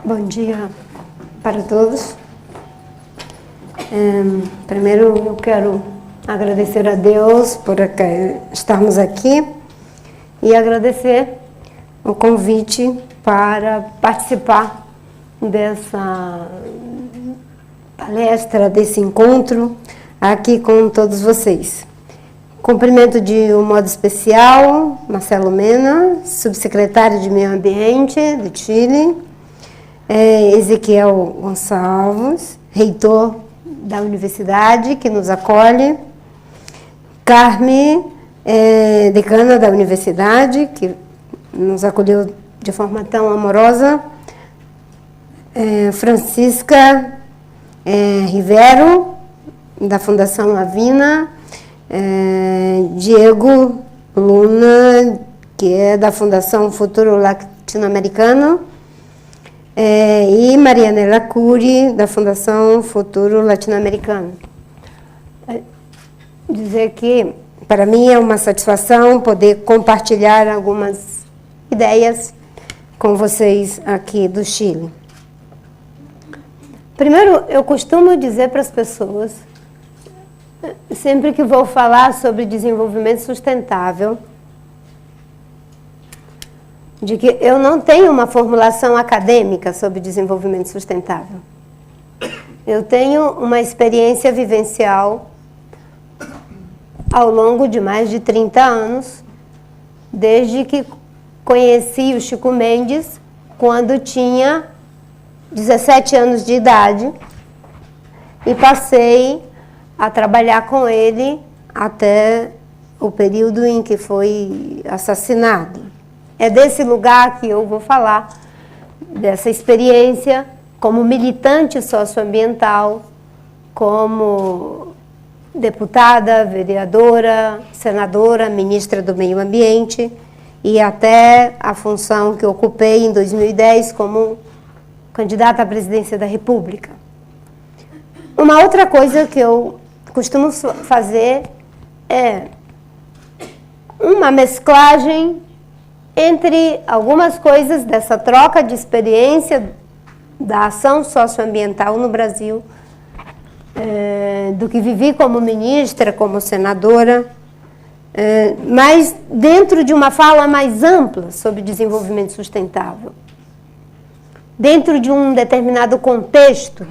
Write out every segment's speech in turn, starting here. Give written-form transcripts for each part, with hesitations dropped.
Bom dia para todos. Primeiro eu quero agradecer a Deus por estarmos aqui e agradecer o convite para participar dessa palestra, desse encontro aqui com todos vocês. Cumprimento de um modo especial Marcelo Mena, subsecretário de Meio Ambiente de Chile, Ezequiel Gonçalves, reitor da universidade que nos acolhe, Carme, decana da universidade, que nos acolheu de forma tão amorosa, Francisca Rivero, da Fundação Avina, Diego Luna, que é da Fundação Futuro Latino-Americano, e Marianela Cury, da Fundação Futuro Latino-Americano. Dizer que, para mim, é uma satisfação poder compartilhar algumas ideias com vocês aqui do Chile. Primeiro, eu costumo dizer para as pessoas, sempre que vou falar sobre desenvolvimento sustentável, de que eu não tenho uma formulação acadêmica sobre desenvolvimento sustentável. Eu tenho uma experiência vivencial ao longo de mais de 30 anos, desde que conheci o Chico Mendes, quando tinha 17 anos de idade, e passei a trabalhar com ele até o período em que foi assassinado. É desse lugar que eu vou falar, dessa experiência como militante socioambiental, como deputada, vereadora, senadora, ministra do Meio Ambiente e até a função que ocupei em 2010 como candidata à presidência da República. Uma outra coisa que eu costumo fazer é uma mesclagem entre algumas coisas dessa troca de experiência da ação socioambiental no Brasil, do que vivi como ministra, como senadora, mas dentro de uma fala mais ampla sobre desenvolvimento sustentável, dentro de um determinado contexto,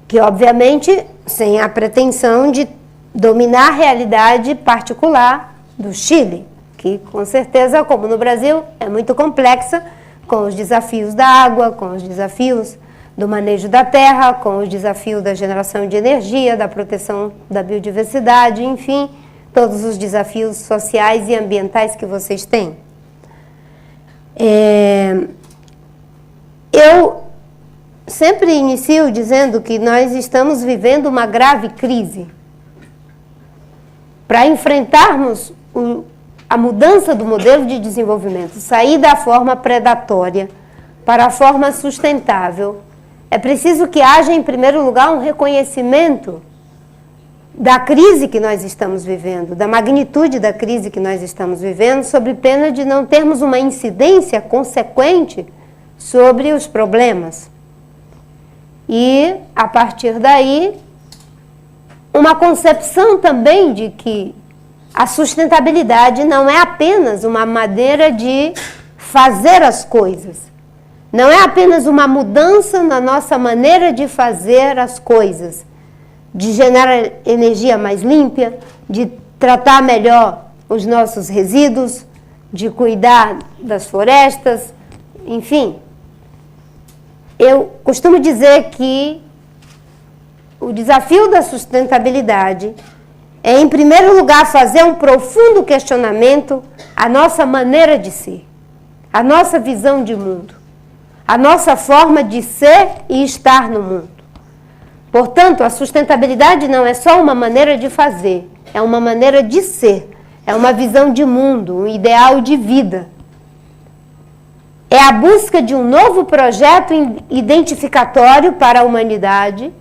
que obviamente sem a pretensão de dominar a realidade particular do Chile, que com certeza, como no Brasil, é muito complexa, com os desafios da água, com os desafios do manejo da terra, com os desafios da geração de energia, da proteção da biodiversidade, enfim, todos os desafios sociais e ambientais que vocês têm. Eu sempre inicio dizendo que nós estamos vivendo uma grave crise. Para enfrentarmos a mudança do modelo de desenvolvimento, sair da forma predatória para a forma sustentável, é preciso que haja, em primeiro lugar, um reconhecimento da crise que nós estamos vivendo, da magnitude da crise que nós estamos vivendo, sob pena de não termos uma incidência consequente sobre os problemas. E, a partir daí, uma concepção também de que a sustentabilidade não é apenas uma maneira de fazer as coisas. Não é apenas uma mudança na nossa maneira de fazer as coisas, de gerar energia mais limpa, de tratar melhor os nossos resíduos, de cuidar das florestas, enfim. Eu costumo dizer que o desafio da sustentabilidade é, em primeiro lugar, fazer um profundo questionamento à nossa maneira de ser, à nossa visão de mundo, à nossa forma de ser e estar no mundo. Portanto, a sustentabilidade não é só uma maneira de fazer, é uma maneira de ser, é uma visão de mundo, um ideal de vida. É a busca de um novo projeto identificatório para a humanidade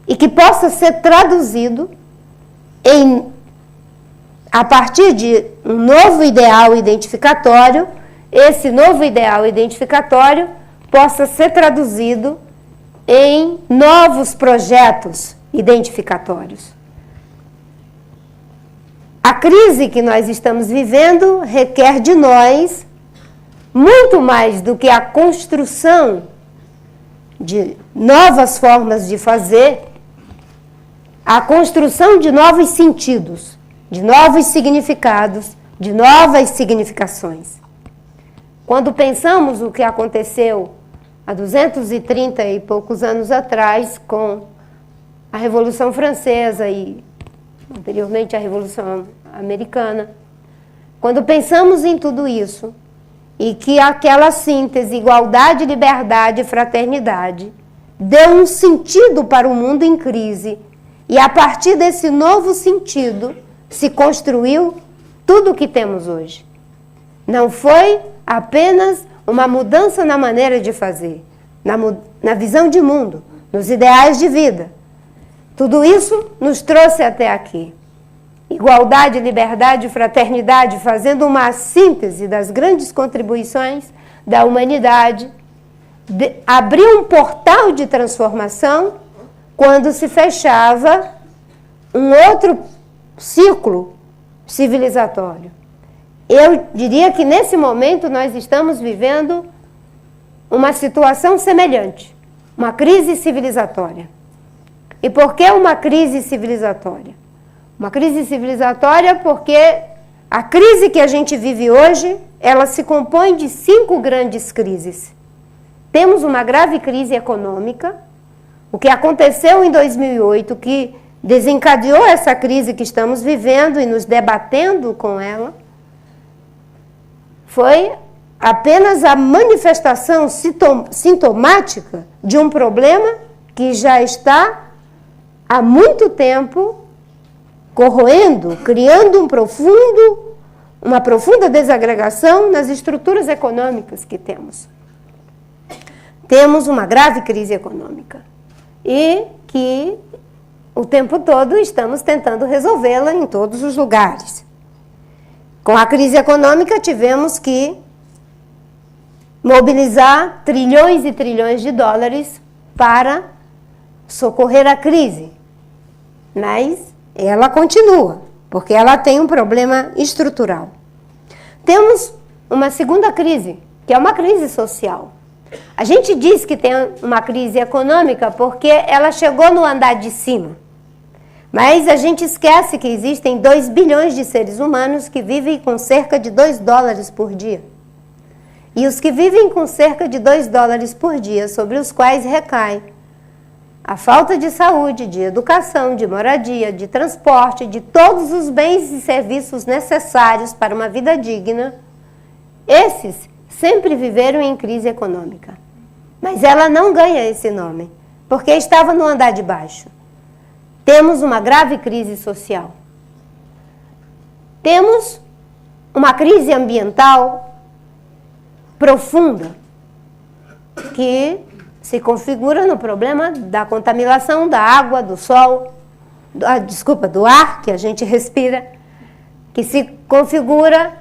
e que possa ser traduzido a partir de um novo ideal identificatório, esse novo ideal identificatório possa ser traduzido em novos projetos identificatórios. A crise que nós estamos vivendo requer de nós muito mais do que a construção de novas formas de fazer, a construção de novos sentidos, de novos significados, de novas significações. Quando pensamos o que aconteceu há 230 e poucos anos atrás com a Revolução Francesa e anteriormente a Revolução Americana, quando pensamos em tudo isso e que aquela síntese, igualdade, liberdade e fraternidade deu um sentido para o mundo em crise e a partir desse novo sentido se construiu tudo o que temos hoje. Não foi apenas uma mudança na maneira de fazer, na visão de mundo, nos ideais de vida. Tudo isso nos trouxe até aqui. Igualdade, liberdade e fraternidade, fazendo uma síntese das grandes contribuições da humanidade, abriu um portal de transformação quando se fechava um outro ciclo civilizatório. Eu diria que nesse momento nós estamos vivendo uma situação semelhante, uma crise civilizatória. E por que uma crise civilizatória? Uma crise civilizatória porque a crise que a gente vive hoje, ela se compõe de 5 grandes crises. Temos uma grave crise econômica, o que aconteceu em 2008, que desencadeou essa crise que estamos vivendo e nos debatendo com ela, foi apenas a manifestação sintomática de um problema que já está há muito tempo corroendo, criando uma profunda desagregação nas estruturas econômicas que temos. Temos uma grave crise econômica e que o tempo todo estamos tentando resolvê-la em todos os lugares. Com a crise econômica tivemos que mobilizar trilhões e trilhões de dólares para socorrer a crise. Mas ela continua, porque ela tem um problema estrutural. Temos uma segunda crise, que é uma crise social. A gente diz que tem uma crise econômica porque ela chegou no andar de cima. Mas a gente esquece que existem 2 bilhões de seres humanos que vivem com cerca de $2 por dia. E os que vivem com cerca de $2 por dia, sobre os quais recai a falta de saúde, de educação, de moradia, de transporte, de todos os bens e serviços necessários para uma vida digna, esses sempre viveram em crise econômica. Mas ela não ganha esse nome, porque estava no andar de baixo. Temos uma grave crise social. Temos uma crise ambiental profunda, que se configura no problema da contaminação da água, do sol, do ar que a gente respira, que se configura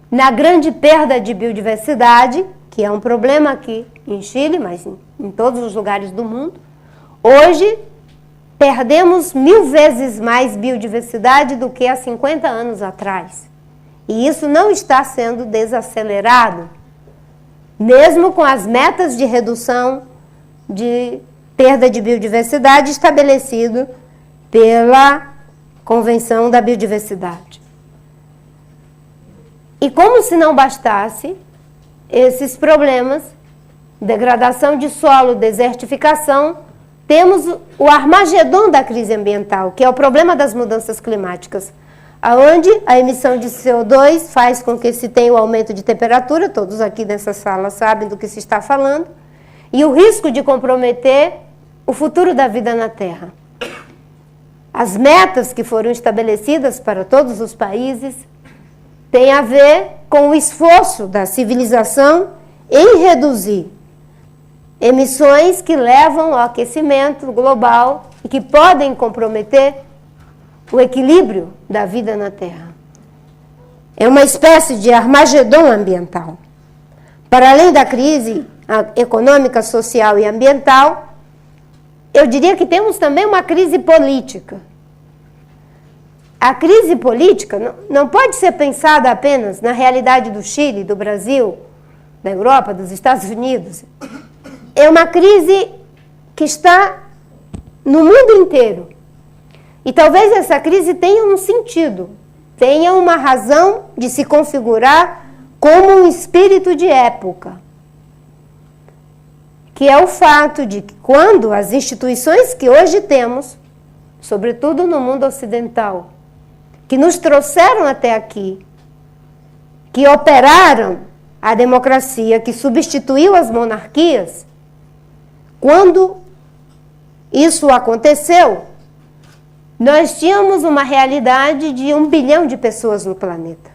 na grande perda de biodiversidade, que é um problema aqui em Chile, mas em todos os lugares do mundo. Hoje, perdemos 1000 vezes mais biodiversidade do que há 50 anos atrás. E isso não está sendo desacelerado, mesmo com as metas de redução de perda de biodiversidade estabelecido pela Convenção da Biodiversidade. E como se não bastasse esses problemas, degradação de solo, desertificação, temos o Armagedon da crise ambiental, que é o problema das mudanças climáticas, onde a emissão de CO2 faz com que se tenha o aumento de temperatura, todos aqui nessa sala sabem do que se está falando, e o risco de comprometer o futuro da vida na Terra. As metas que foram estabelecidas para todos os países têm a ver com o esforço da civilização em reduzir emissões que levam ao aquecimento global e que podem comprometer o equilíbrio da vida na Terra. É uma espécie de Armagedon ambiental. Para além da crise econômica, social e ambiental, eu diria que temos também uma crise política. A crise política não pode ser pensada apenas na realidade do Chile, do Brasil, da Europa, dos Estados Unidos. É uma crise que está no mundo inteiro. E talvez essa crise tenha um sentido, tenha uma razão de se configurar como um espírito de época, que é o fato de que quando as instituições que hoje temos, sobretudo no mundo ocidental, que nos trouxeram até aqui, que operaram a democracia, que substituiu as monarquias, quando isso aconteceu, nós tínhamos uma realidade de 1 bilhão de pessoas no planeta.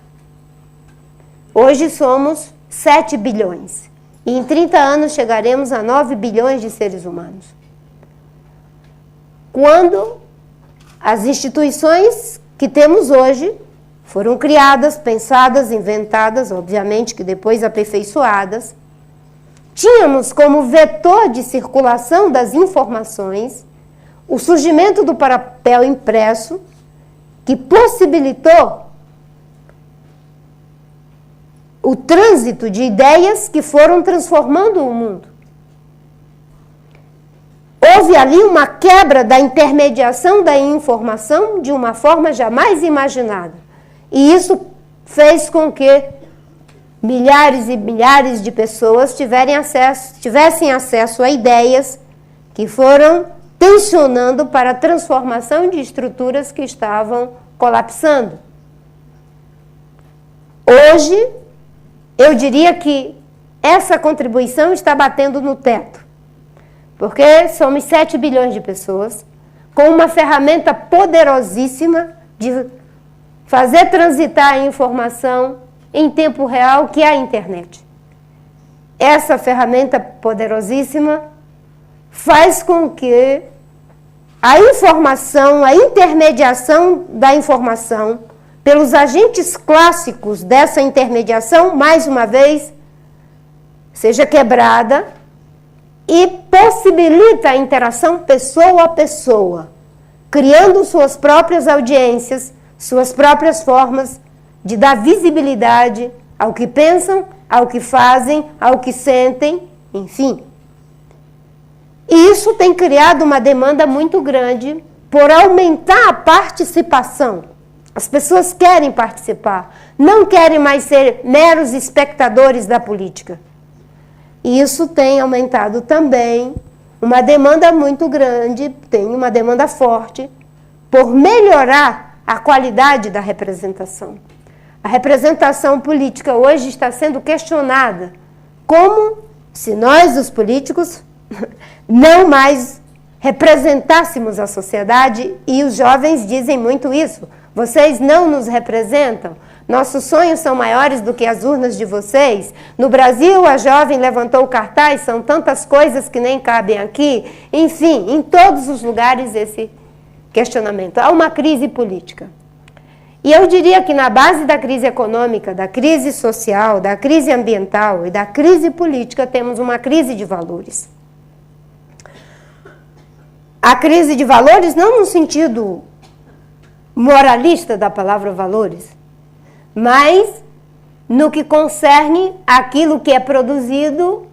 Hoje somos 7 bilhões. E em 30 anos chegaremos a 9 bilhões de seres humanos. Quando as instituições que temos hoje foram criadas, pensadas, inventadas, obviamente que depois aperfeiçoadas, tínhamos como vetor de circulação das informações o surgimento do papel impresso, que possibilitou o trânsito de ideias que foram transformando o mundo. Houve ali uma quebra da intermediação da informação de uma forma jamais imaginada. E isso fez com que milhares e milhares de pessoas tivessem acesso a ideias que foram tensionando para a transformação de estruturas que estavam colapsando. Hoje, eu diria que essa contribuição está batendo no teto, porque somos 7 bilhões de pessoas com uma ferramenta poderosíssima de fazer transitar a informação em tempo real, que é a internet. Essa ferramenta poderosíssima faz com que a informação, a intermediação da informação, pelos agentes clássicos dessa intermediação, mais uma vez, seja quebrada e possibilita a interação pessoa a pessoa, criando suas próprias audiências, suas próprias formas de dar visibilidade ao que pensam, ao que fazem, ao que sentem, enfim. E isso tem criado uma demanda muito grande por aumentar a participação. As pessoas querem participar, não querem mais ser meros espectadores da política. E isso tem aumentado também uma demanda muito grande, tem uma demanda forte por melhorar a qualidade da representação. A representação política hoje está sendo questionada como se nós, os políticos, não mais representássemos a sociedade, e os jovens dizem muito isso. Vocês não nos representam? Nossos sonhos são maiores do que as urnas de vocês? No Brasil, a jovem levantou o cartaz, são tantas coisas que nem cabem aqui. Enfim, em todos os lugares esse questionamento. Há uma crise política. E eu diria que na base da crise econômica, da crise social, da crise ambiental e da crise política, temos uma crise de valores. A crise de valores não no sentido moralista da palavra valores, mas no que concerne aquilo que é produzido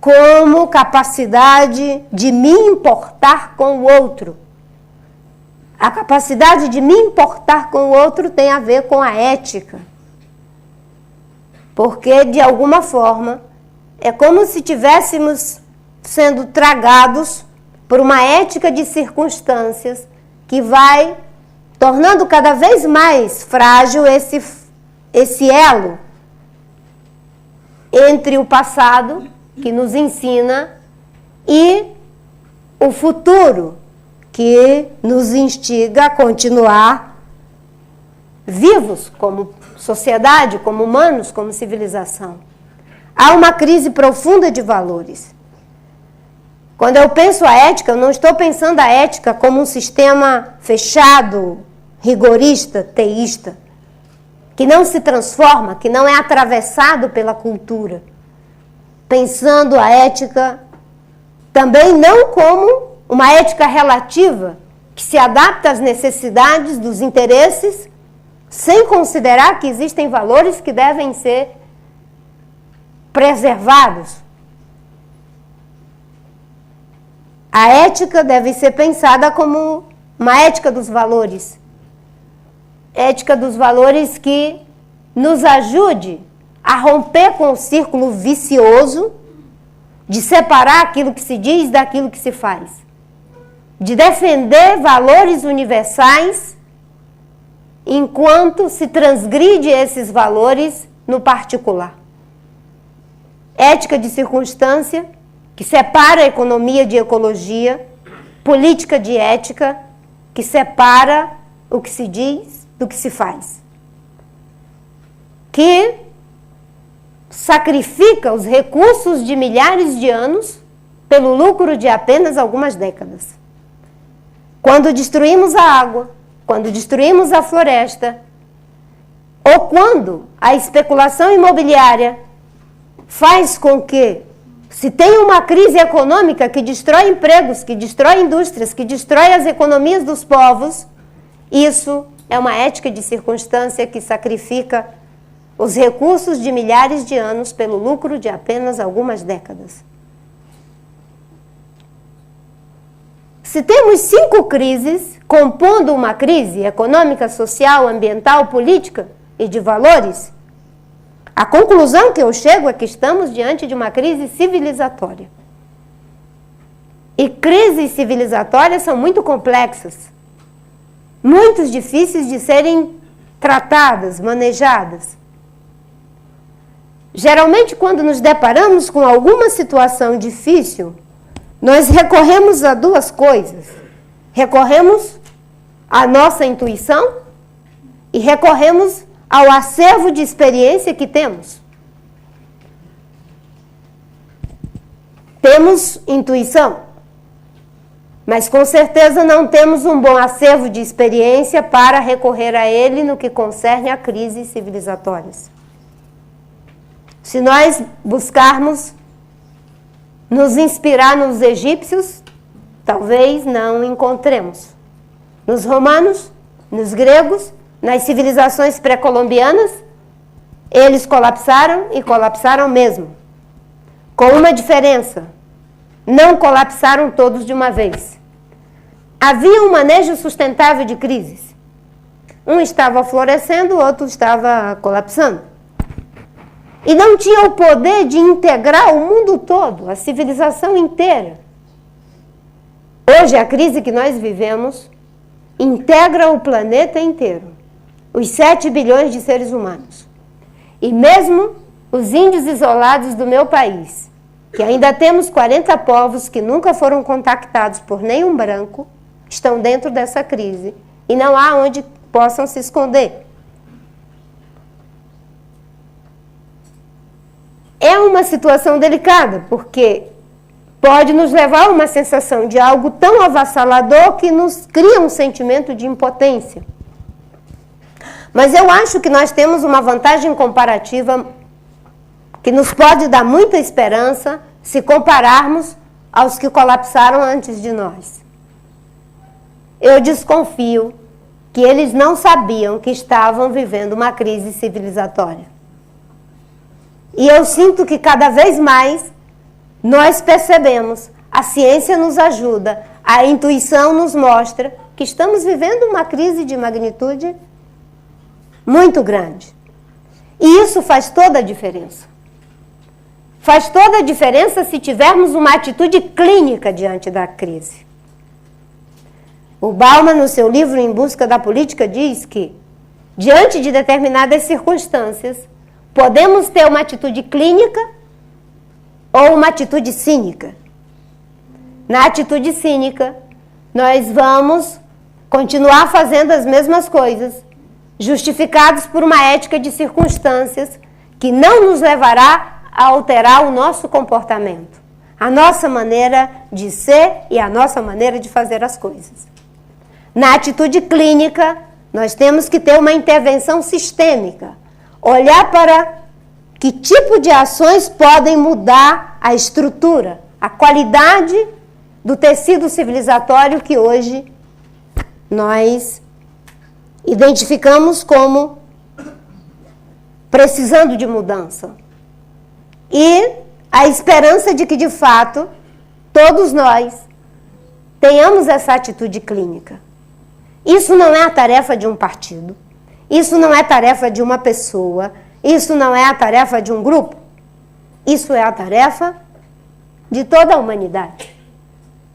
como capacidade de me importar com o outro. A capacidade de me importar com o outro tem a ver com a ética. Porque, de alguma forma, é como se estivéssemos sendo tragados por uma ética de circunstâncias que vai tornando cada vez mais frágil esse elo entre o passado, que nos ensina, e o futuro, que nos instiga a continuar vivos como sociedade, como humanos, como civilização. Há uma crise profunda de valores. Quando eu penso a ética, eu não estou pensando a ética como um sistema fechado, rigorista, teísta, que não se transforma, que não é atravessado pela cultura. pensando a ética também não como uma ética relativa que se adapta às necessidades dos interesses, sem considerar que existem valores que devem ser preservados. A ética deve ser pensada como uma ética dos valores. Ética dos valores que nos ajude a romper com o círculo vicioso de separar aquilo que se diz daquilo que se faz. De defender valores universais enquanto se transgride esses valores no particular. Ética de circunstância, que separa a economia de ecologia, política de ética, que separa o que se diz do que se faz. Que sacrifica os recursos de milhares de anos pelo lucro de apenas algumas décadas. Quando destruímos a água, quando destruímos a floresta, ou quando a especulação imobiliária faz com que se tenha uma crise econômica que destrói empregos, que destrói indústrias, que destrói as economias dos povos, isso é uma ética de circunstância que sacrifica os recursos de milhares de anos pelo lucro de apenas algumas décadas. Se temos 5 crises compondo uma crise econômica, social, ambiental, política e de valores, a conclusão que eu chego é que estamos diante de uma crise civilizatória. E crises civilizatórias são muito complexas, muito difíceis de serem tratadas, manejadas. Geralmente, quando nos deparamos com alguma situação difícil, nós recorremos a 2 coisas. Recorremos à nossa intuição e recorremos ao acervo de experiência que temos. Temos intuição, mas com certeza não temos um bom acervo de experiência para recorrer a ele no que concerne a crises civilizatórias. Se nós buscarmos nos inspirar nos egípcios, talvez não encontremos. Nos romanos, nos gregos, nas civilizações pré-colombianas, eles colapsaram e colapsaram mesmo. Com uma diferença, não colapsaram todos de uma vez. Havia um manejo sustentável de crises. Um estava florescendo, o outro estava colapsando. E não tinha o poder de integrar o mundo todo, a civilização inteira. Hoje, a crise que nós vivemos integra o planeta inteiro, os 7 bilhões de seres humanos. E mesmo os índios isolados do meu país, que ainda temos 40 povos que nunca foram contactados por nenhum branco, estão dentro dessa crise e não há onde possam se esconder. É uma situação delicada, porque pode nos levar a uma sensação de algo tão avassalador que nos cria um sentimento de impotência. Mas eu acho que nós temos uma vantagem comparativa que nos pode dar muita esperança se compararmos aos que colapsaram antes de nós. Eu desconfio que eles não sabiam que estavam vivendo uma crise civilizatória. E eu sinto que cada vez mais nós percebemos, a ciência nos ajuda, a intuição nos mostra que estamos vivendo uma crise de magnitude muito grande. E isso faz toda a diferença. Faz toda a diferença se tivermos uma atitude clínica diante da crise. O Bauman, no seu livro Em Busca da Política, diz que, diante de determinadas circunstâncias, podemos ter uma atitude clínica ou uma atitude cínica. Na atitude cínica, nós vamos continuar fazendo as mesmas coisas, justificados por uma ética de circunstâncias que não nos levará a alterar o nosso comportamento, a nossa maneira de ser e a nossa maneira de fazer as coisas. Na atitude clínica, nós temos que ter uma intervenção sistêmica, olhar para que tipo de ações podem mudar a estrutura, a qualidade do tecido civilizatório que hoje nós identificamos como precisando de mudança. E a esperança de que, de fato, todos nós tenhamos essa atitude clínica. Isso não é a tarefa de um partido, isso não é tarefa de uma pessoa, isso não é a tarefa de um grupo, isso é a tarefa de toda a humanidade.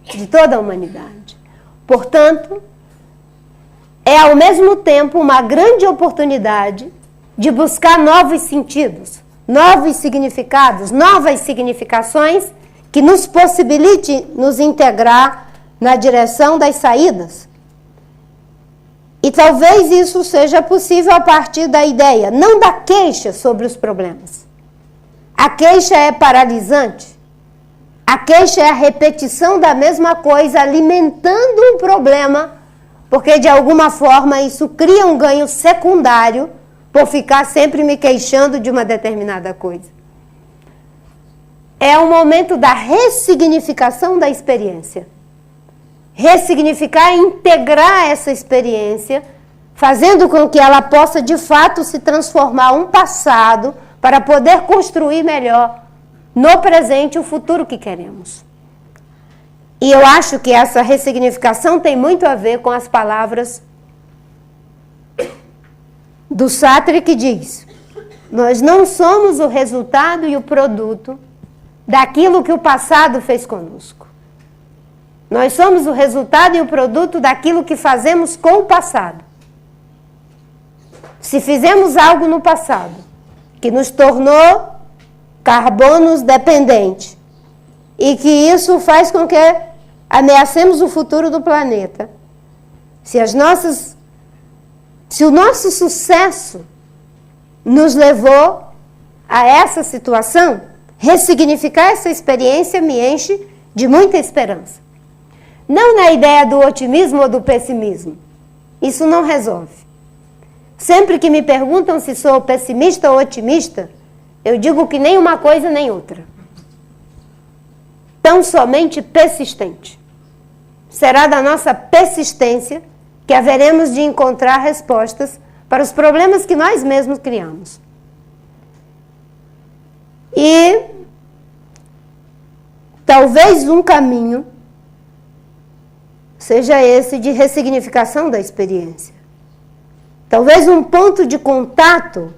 De toda a humanidade. Portanto, é ao mesmo tempo uma grande oportunidade de buscar novos sentidos, novos significados, novas significações que nos possibilite nos integrar na direção das saídas. E talvez isso seja possível a partir da ideia, não da queixa sobre os problemas. A queixa é paralisante. A queixa é a repetição da mesma coisa, alimentando um problema, porque de alguma forma isso cria um ganho secundário por ficar sempre me queixando de uma determinada coisa. É o momento da ressignificação da experiência. Ressignificar é integrar essa experiência, fazendo com que ela possa de fato se transformar um passado para poder construir melhor no presente o futuro que queremos. E eu acho que essa ressignificação tem muito a ver com as palavras do Sartre, que diz: nós não somos o resultado e o produto daquilo que o passado fez conosco. Nós somos o resultado e o produto daquilo que fazemos com o passado. Se fizemos algo no passado que nos tornou carbonos dependente e que isso faz com que ameacemos o futuro do planeta, se o nosso sucesso nos levou a essa situação, ressignificar essa experiência me enche de muita esperança. Não na ideia do otimismo ou do pessimismo. Isso não resolve. Sempre que me perguntam se sou pessimista ou otimista, eu digo que nem uma coisa nem outra. Tão somente persistente. Será da nossa persistência que haveremos de encontrar respostas para os problemas que nós mesmos criamos. E talvez um caminho seja esse de ressignificação da experiência. Talvez um ponto de contato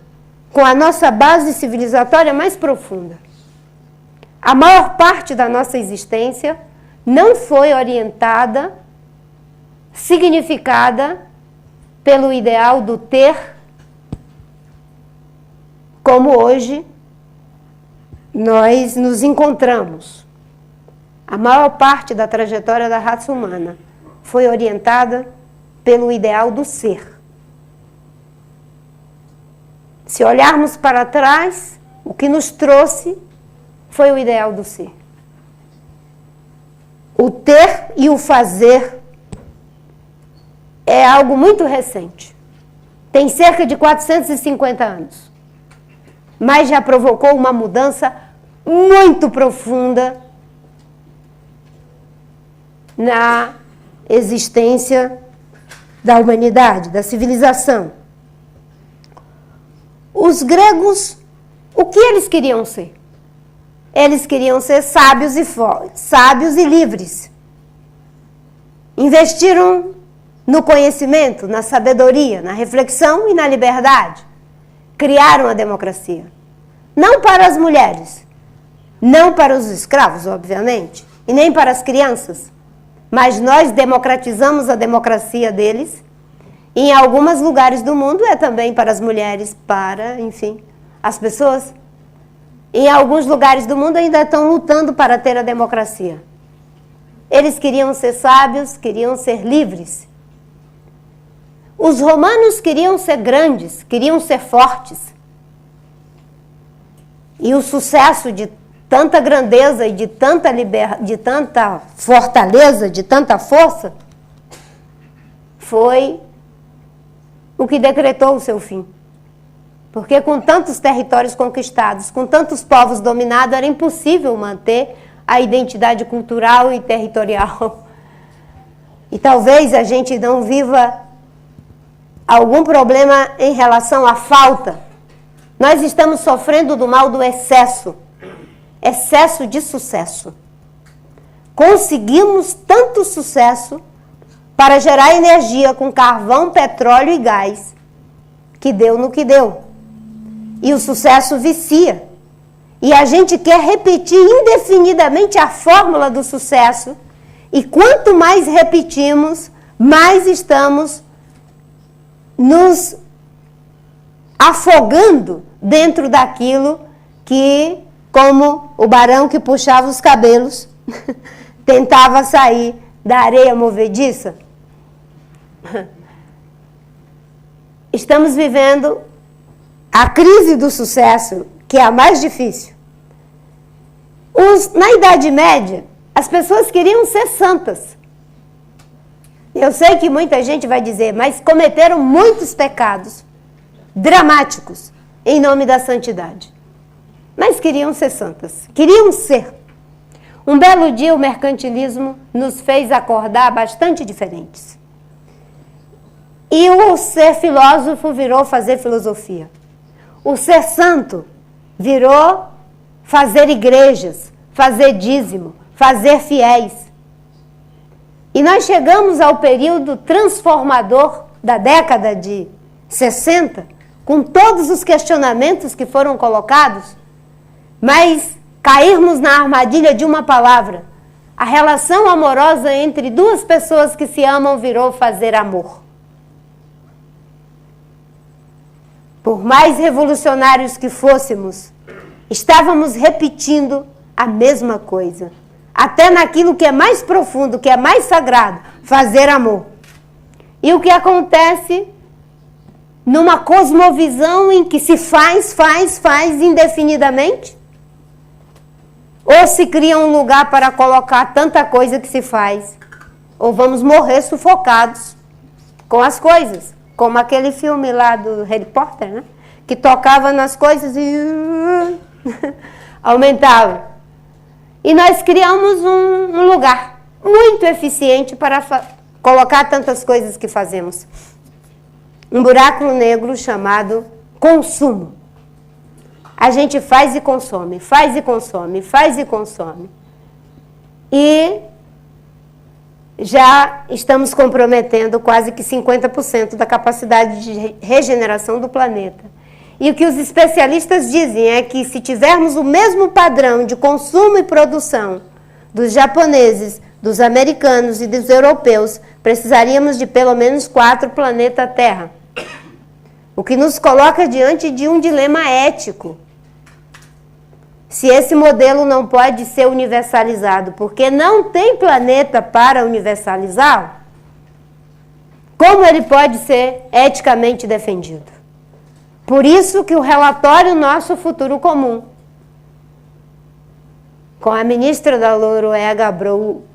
com a nossa base civilizatória mais profunda. A maior parte da nossa existência não foi orientada, significada pelo ideal do ter, como hoje nós nos encontramos. A maior parte da trajetória da raça humana foi orientada pelo ideal do ser. Se olharmos para trás, o que nos trouxe foi o ideal do ser. O ter e o fazer é algo muito recente. Tem cerca de 450 anos. Mas já provocou uma mudança muito profunda na existência da humanidade, da civilização. Os gregos, o que eles queriam ser? Eles queriam ser sábios e livres. Investiram no conhecimento, na sabedoria, na reflexão e na liberdade. Criaram a democracia. Não para as mulheres, não para os escravos, obviamente, e nem para as crianças. Mas nós democratizamos a democracia deles. E em alguns lugares do mundo é também para as mulheres, para, enfim, as pessoas. Em alguns lugares do mundo ainda estão lutando para ter a democracia. Eles queriam ser sábios, queriam ser livres. Os romanos queriam ser grandes, queriam ser fortes. E o sucesso de tanta grandeza e de tanta fortaleza, de tanta força, foi o que decretou o seu fim. Porque com tantos territórios conquistados, com tantos povos dominados, era impossível manter a identidade cultural e territorial. E talvez a gente não viva algum problema em relação à falta. Nós estamos sofrendo do mal do excesso. Excesso de sucesso. Conseguimos tanto sucesso para gerar energia com carvão, petróleo e gás, que deu no que deu. E o sucesso vicia. E a gente quer repetir indefinidamente a fórmula do sucesso. E quanto mais repetimos, mais estamos nos afogando dentro daquilo que, como o barão que puxava os cabelos, tentava sair da areia movediça. Estamos vivendo a crise do sucesso, que é a mais difícil. Na Idade Média, as pessoas queriam ser santas. Eu sei que muita gente vai dizer, mas cometeram muitos pecados dramáticos em nome da santidade. Mas queriam ser santas, queriam ser. Um belo dia o mercantilismo nos fez acordar bastante diferentes. E o ser filósofo virou fazer filosofia. O ser santo virou fazer igrejas, fazer dízimo, fazer fiéis. E nós chegamos ao período transformador da década de 60, com todos os questionamentos que foram colocados, mas cairmos na armadilha de uma palavra. A relação amorosa entre duas pessoas que se amam virou fazer amor. Por mais revolucionários que fôssemos, estávamos repetindo a mesma coisa. Até naquilo que é mais profundo, que é mais sagrado, fazer amor. E o que acontece numa cosmovisão em que se faz indefinidamente? Ou se cria um lugar para colocar tanta coisa que se faz, ou vamos morrer sufocados com as coisas. Como aquele filme lá do Harry Potter, né? Que tocava nas coisas e aumentava. E nós criamos um lugar muito eficiente para colocar tantas coisas que fazemos. Um buraco negro chamado consumo. A gente faz e consome, faz e consome, faz e consome. E já estamos comprometendo quase que 50% da capacidade de regeneração do planeta. E o que os especialistas dizem é que se tivermos o mesmo padrão de consumo e produção dos japoneses, dos americanos e dos europeus, precisaríamos de pelo menos 4 planetas Terra. O que nos coloca diante de um dilema ético. Se esse modelo não pode ser universalizado, porque não tem planeta para universalizá-lo, como ele pode ser eticamente defendido? Por isso que o relatório Nosso Futuro Comum, com a ministra da Noruega,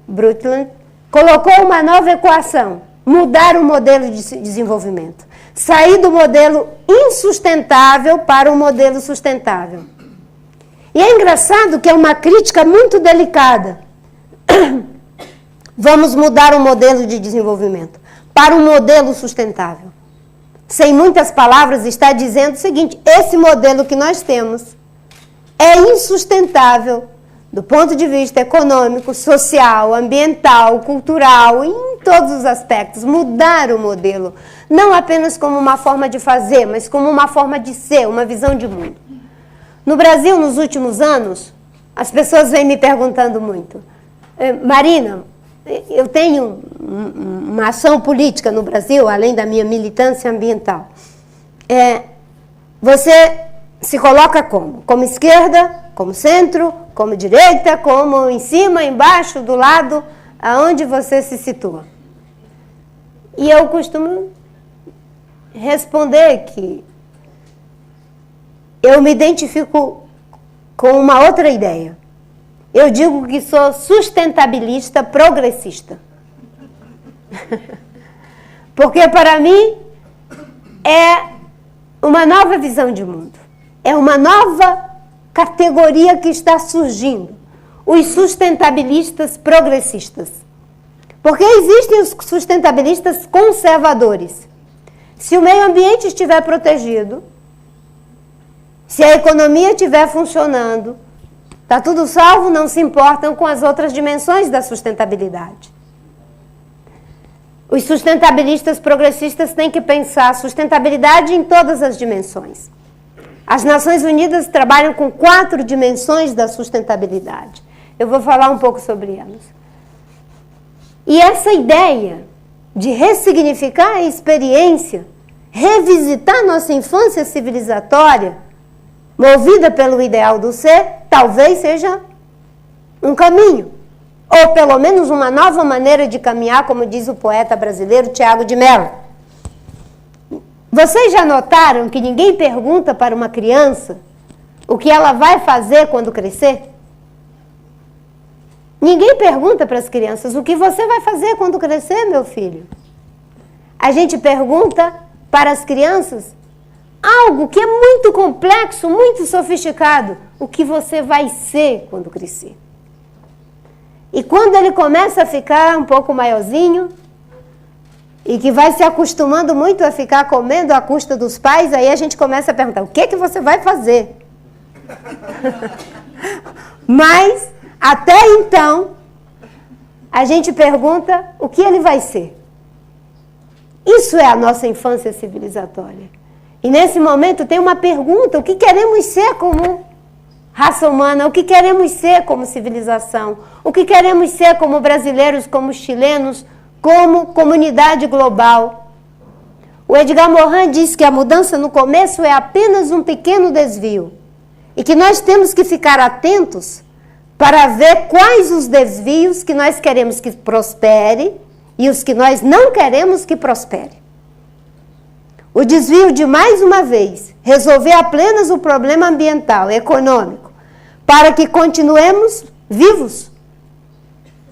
Brundtland, colocou uma nova equação: mudar o modelo de desenvolvimento. Sair do modelo insustentável para um modelo sustentável. E é engraçado que é uma crítica muito delicada. Vamos mudar o modelo de desenvolvimento para um modelo sustentável. Sem muitas palavras, está dizendo o seguinte: esse modelo que nós temos é insustentável do ponto de vista econômico, social, ambiental, cultural, em todos os aspectos. Mudar o modelo, não apenas como uma forma de fazer, mas como uma forma de ser, uma visão de mundo. No Brasil, nos últimos anos, as pessoas vêm me perguntando muito: Marina, eu tenho uma ação política no Brasil, além da minha militância ambiental. Você se coloca como? Como esquerda, como centro, como direita, como em cima, embaixo, do lado, aonde você se situa? E eu costumo responder que eu me identifico com uma outra ideia. Eu digo que sou sustentabilista progressista. Porque para mim é uma nova visão de mundo. É uma nova categoria que está surgindo. Os sustentabilistas progressistas. Porque existem os sustentabilistas conservadores. Se o meio ambiente estiver protegido, se a economia estiver funcionando, está tudo salvo, não se importam com as outras dimensões da sustentabilidade. Os sustentabilistas progressistas têm que pensar a sustentabilidade em todas as dimensões. As Nações Unidas trabalham com 4 dimensões da sustentabilidade. Eu vou falar um pouco sobre elas. E essa ideia de ressignificar a experiência, revisitar nossa infância civilizatória, movida pelo ideal do ser, talvez seja um caminho. Ou pelo menos uma nova maneira de caminhar, como diz o poeta brasileiro Tiago de Mello. Vocês já notaram que ninguém pergunta para uma criança o que ela vai fazer quando crescer? Ninguém pergunta para as crianças o que você vai fazer quando crescer, meu filho. A gente pergunta para as crianças algo que é muito complexo, muito sofisticado. O que você vai ser quando crescer? E quando ele começa a ficar um pouco maiorzinho, e que vai se acostumando muito a ficar comendo à custa dos pais, aí a gente começa a perguntar, o que que você vai fazer? Mas, até então, a gente pergunta o que ele vai ser. Isso é a nossa infância civilizatória. E nesse momento tem uma pergunta, o que queremos ser como raça humana, o que queremos ser como civilização, o que queremos ser como brasileiros, como chilenos, como comunidade global. O Edgar Morin diz que a mudança no começo é apenas um pequeno desvio e que nós temos que ficar atentos para ver quais os desvios que nós queremos que prospere e os que nós não queremos que prospere. O desvio de, mais uma vez, resolver apenas o problema ambiental, econômico, para que continuemos vivos,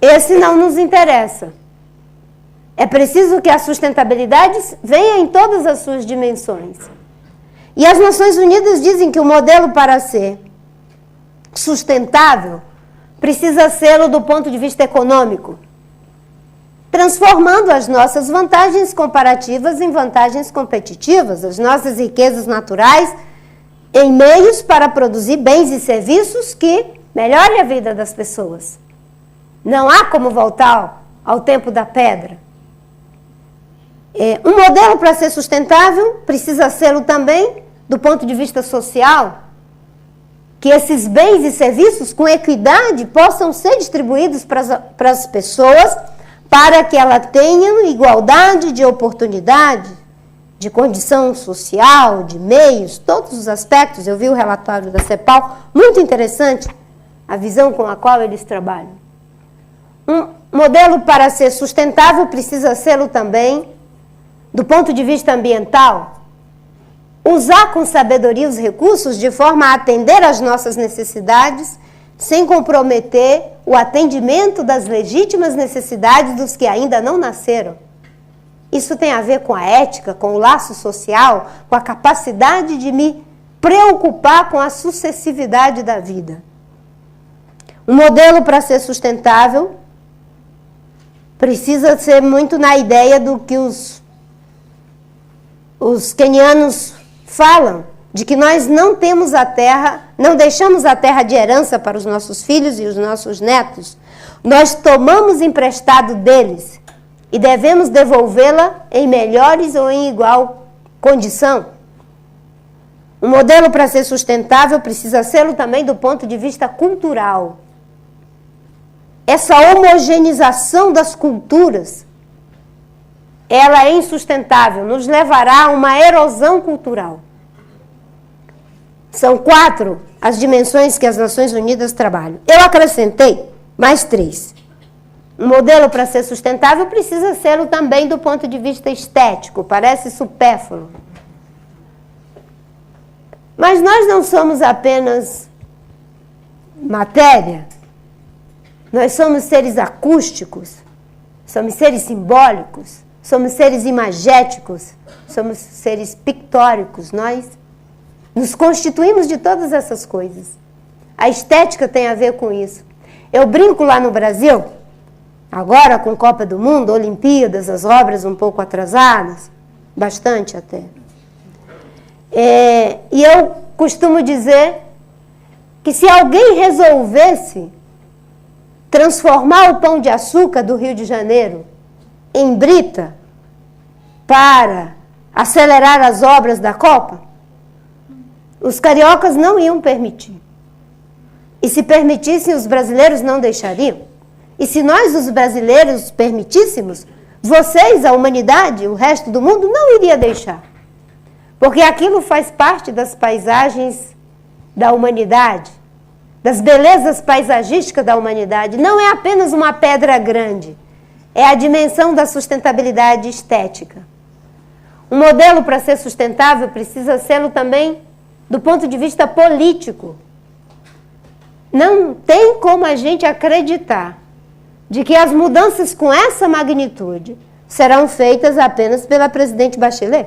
esse não nos interessa. É preciso que a sustentabilidade venha em todas as suas dimensões. E as Nações Unidas dizem que o modelo para ser sustentável precisa ser o do ponto de vista econômico, transformando as nossas vantagens comparativas em vantagens competitivas, as nossas riquezas naturais em meios para produzir bens e serviços que melhorem a vida das pessoas. Não há como voltar ao tempo da pedra. Um modelo para ser sustentável precisa ser também do ponto de vista social, que esses bens e serviços com equidade possam ser distribuídos para as pessoas, para que elas tenham igualdade de oportunidade, de condição social, de meios, todos os aspectos. Eu vi o relatório da CEPAL, muito interessante, a visão com a qual eles trabalham. Um modelo para ser sustentável precisa ser também, do ponto de vista ambiental, usar com sabedoria os recursos de forma a atender às nossas necessidades, sem comprometer o atendimento das legítimas necessidades dos que ainda não nasceram. Isso tem a ver com a ética, com o laço social, com a capacidade de me preocupar com a sucessividade da vida. Um modelo para ser sustentável precisa ser muito na ideia do que os quenianos falam, de que nós não temos a terra, não deixamos a terra de herança para os nossos filhos e os nossos netos. Nós tomamos emprestado deles e devemos devolvê-la em melhores ou em igual condição. Um modelo para ser sustentável precisa ser também do ponto de vista cultural. Essa homogeneização das culturas, ela é insustentável, nos levará a uma erosão cultural. São 4 as dimensões que as Nações Unidas trabalham. Eu acrescentei mais 3. Um modelo para ser sustentável precisa ser também do ponto de vista estético, parece supérfluo. Mas nós não somos apenas matéria, nós somos seres acústicos, somos seres simbólicos. somos seres imagéticos, somos seres pictóricos, nós nos constituímos de todas essas coisas. A estética tem a ver com isso. Eu brinco lá no Brasil, agora com Copa do Mundo, Olimpíadas, as obras um pouco atrasadas, bastante até. E eu costumo dizer que se alguém resolvesse transformar o Pão de Açúcar do Rio de Janeiro em brita para acelerar as obras da Copa, os cariocas não iam permitir. E se permitissem, os brasileiros não deixariam. E se nós, os brasileiros, permitíssemos, vocês, a humanidade, o resto do mundo, não iria deixar. Porque aquilo faz parte das paisagens da humanidade, das belezas paisagísticas da humanidade. Não é apenas uma pedra grande, é a dimensão da sustentabilidade estética. Um modelo para ser sustentável precisa ser também do ponto de vista político. Não tem como a gente acreditar de que as mudanças com essa magnitude serão feitas apenas pela presidente Bachelet.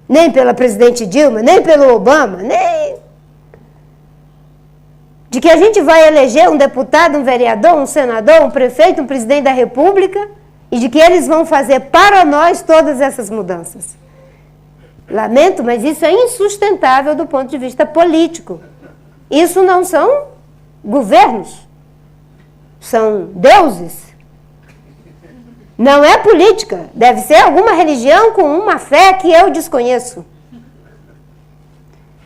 Nem pela presidente Dilma, nem pelo Obama, nem... De que a gente vai eleger um deputado, um vereador, um senador, um prefeito, um presidente da República e de que eles vão fazer para nós todas essas mudanças. Lamento, mas isso é insustentável do ponto de vista político. Isso não são governos, são deuses. Não é política, deve ser alguma religião com uma fé que eu desconheço.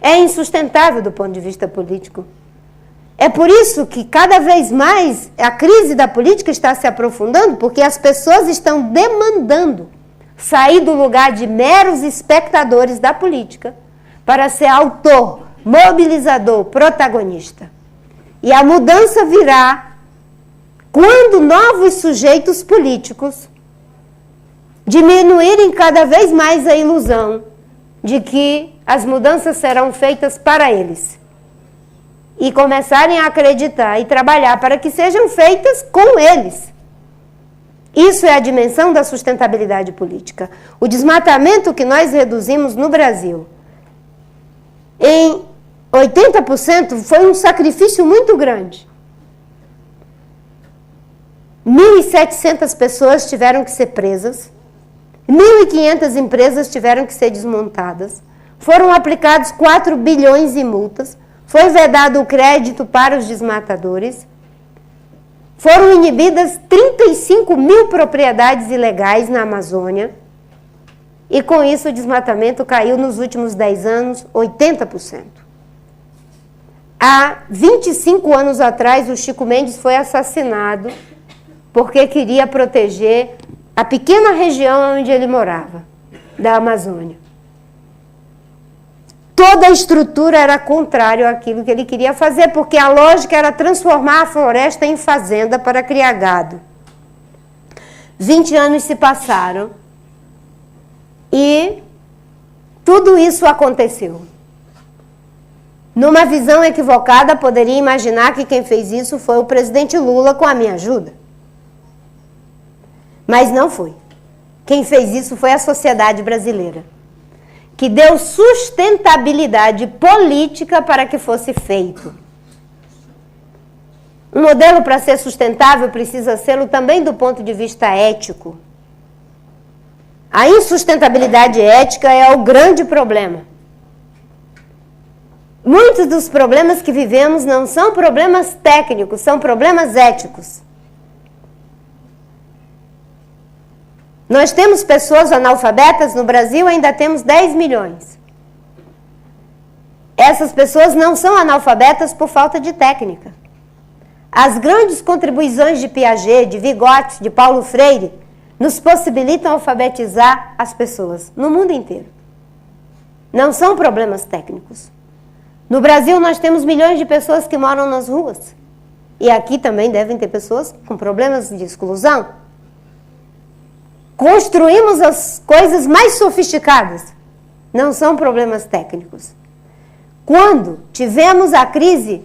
É insustentável do ponto de vista político. É por isso que cada vez mais a crise da política está se aprofundando, porque as pessoas estão demandando sair do lugar de meros espectadores da política para ser autor, mobilizador, protagonista. E a mudança virá quando novos sujeitos políticos diminuírem cada vez mais a ilusão de que as mudanças serão feitas para eles e começarem a acreditar e trabalhar para que sejam feitas com eles. Isso é a dimensão da sustentabilidade política. O desmatamento que nós reduzimos no Brasil em 80% foi um sacrifício muito grande. 1.700 pessoas tiveram que ser presas, 1.500 empresas tiveram que ser desmontadas, foram aplicados 4 bilhões em multas, foi vedado o crédito para os desmatadores, foram inibidas 35 mil propriedades ilegais na Amazônia e com isso o desmatamento caiu nos últimos 10 anos 80%. Há 25 anos atrás o Chico Mendes foi assassinado porque queria proteger a pequena região onde ele morava, da Amazônia. Toda a estrutura era contrária àquilo que ele queria fazer, porque a lógica era transformar a floresta em fazenda para criar gado. 20 anos se passaram e tudo isso aconteceu. Numa visão equivocada, poderia imaginar que quem fez isso foi o presidente Lula com a minha ajuda. Mas não foi. Quem fez isso foi a sociedade brasileira, que deu sustentabilidade política para que fosse feito. Um modelo para ser sustentável precisa ser também do ponto de vista ético. A insustentabilidade ética é o grande problema. Muitos dos problemas que vivemos não são problemas técnicos, são problemas éticos. Nós temos pessoas analfabetas no Brasil, ainda temos 10 milhões. Essas pessoas não são analfabetas por falta de técnica. As grandes contribuições de Piaget, de Vygotsky, de Paulo Freire, nos possibilitam alfabetizar as pessoas no mundo inteiro. Não são problemas técnicos. No Brasil nós temos milhões de pessoas que moram nas ruas. E aqui também devem ter pessoas com problemas de exclusão. Construímos as coisas mais sofisticadas. Não são problemas técnicos. Quando tivemos a crise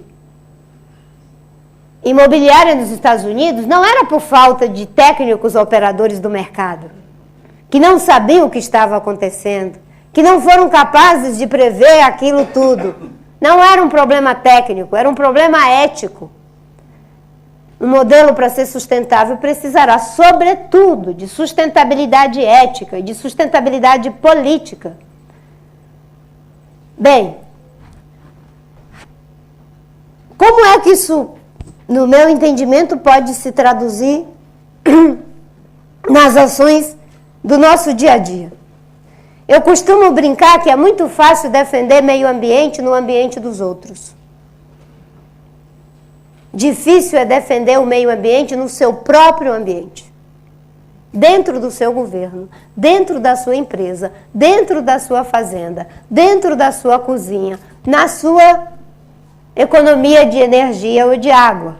imobiliária nos Estados Unidos não era por falta de técnicos operadores do mercado, que não sabiam o que estava acontecendo, que não foram capazes de prever aquilo tudo. Não era um problema técnico, era um problema ético. Um modelo para ser sustentável precisará, sobretudo, de sustentabilidade ética e de sustentabilidade política. Bem, como é que isso, no meu entendimento, pode se traduzir nas ações do nosso dia a dia? Eu costumo brincar que é muito fácil defender meio ambiente no ambiente dos outros. Difícil é defender o meio ambiente no seu próprio ambiente. Dentro do seu governo, dentro da sua empresa, dentro da sua fazenda, dentro da sua cozinha, na sua economia de energia ou de água.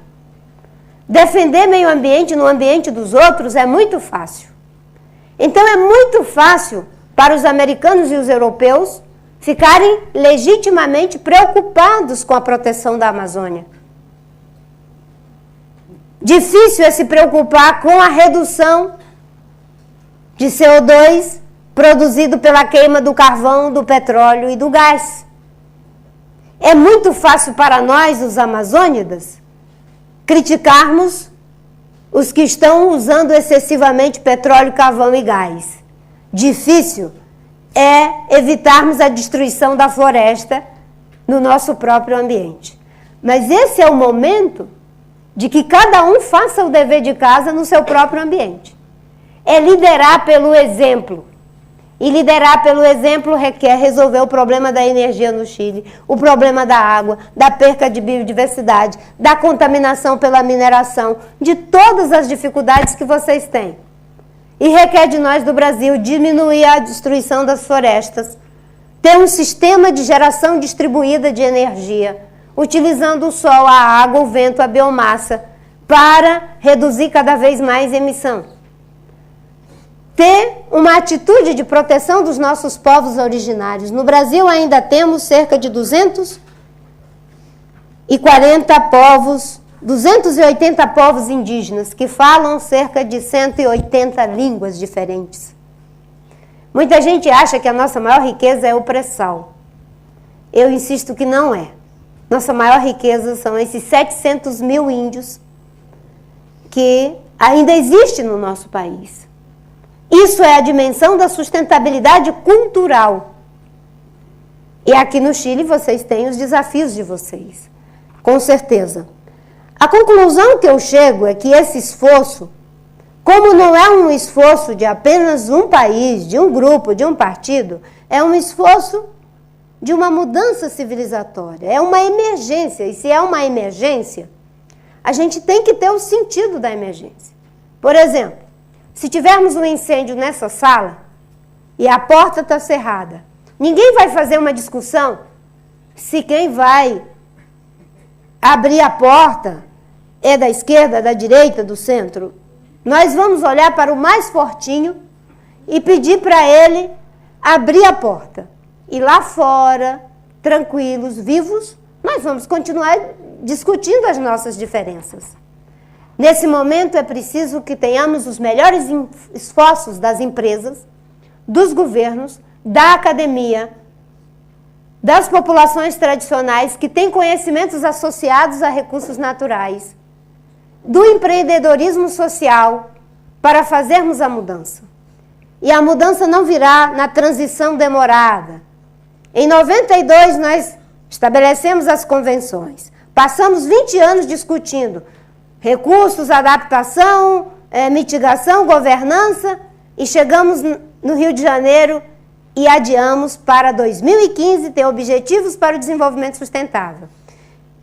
Defender meio ambiente no ambiente dos outros é muito fácil. Então é muito fácil para os americanos e os europeus ficarem legitimamente preocupados com a proteção da Amazônia. Difícil é se preocupar com a redução de CO2 produzido pela queima do carvão, do petróleo e do gás. É muito fácil para nós, os amazônidas, criticarmos os que estão usando excessivamente petróleo, carvão e gás. Difícil é evitarmos a destruição da floresta no nosso próprio ambiente. Mas esse é o momento de que cada um faça o dever de casa no seu próprio ambiente. É liderar pelo exemplo. E liderar pelo exemplo requer resolver o problema da energia no Chile, o problema da água, da perca de biodiversidade, da contaminação pela mineração, de todas as dificuldades que vocês têm. E requer de nós do Brasil diminuir a destruição das florestas, ter um sistema de geração distribuída de energia, utilizando o sol, a água, o vento, a biomassa, para reduzir cada vez mais a emissão. Ter uma atitude de proteção dos nossos povos originários. No Brasil ainda temos cerca de 240 povos, 280 povos indígenas, que falam cerca de 180 línguas diferentes. Muita gente acha que a nossa maior riqueza é o pré-sal. Eu insisto que não é. Nossa maior riqueza são esses 700 mil índios que ainda existem no nosso país. Isso é a dimensão da sustentabilidade cultural. E aqui no Chile vocês têm os desafios de vocês, com certeza. A conclusão que eu chego é que esse esforço, como não é um esforço de apenas um país, de um grupo, de um partido, é um esforço de uma mudança civilizatória, é uma emergência. E se é uma emergência, a gente tem que ter o sentido da emergência. Por exemplo, se tivermos um incêndio nessa sala e a porta está cerrada, ninguém vai fazer uma discussão se quem vai abrir a porta é da esquerda, da direita, do centro. Nós vamos olhar para o mais fortinho e pedir para ele abrir a porta. E lá fora, tranquilos, vivos, nós vamos continuar discutindo as nossas diferenças. Nesse momento é preciso que tenhamos os melhores esforços das empresas, dos governos, da academia, das populações tradicionais que têm conhecimentos associados a recursos naturais, do empreendedorismo social, para fazermos a mudança. E a mudança não virá na transição demorada. Em 92 nós estabelecemos as convenções. Passamos 20 anos discutindo recursos, adaptação, mitigação, governança, e chegamos no Rio de Janeiro e adiamos para 2015 ter objetivos para o desenvolvimento sustentável,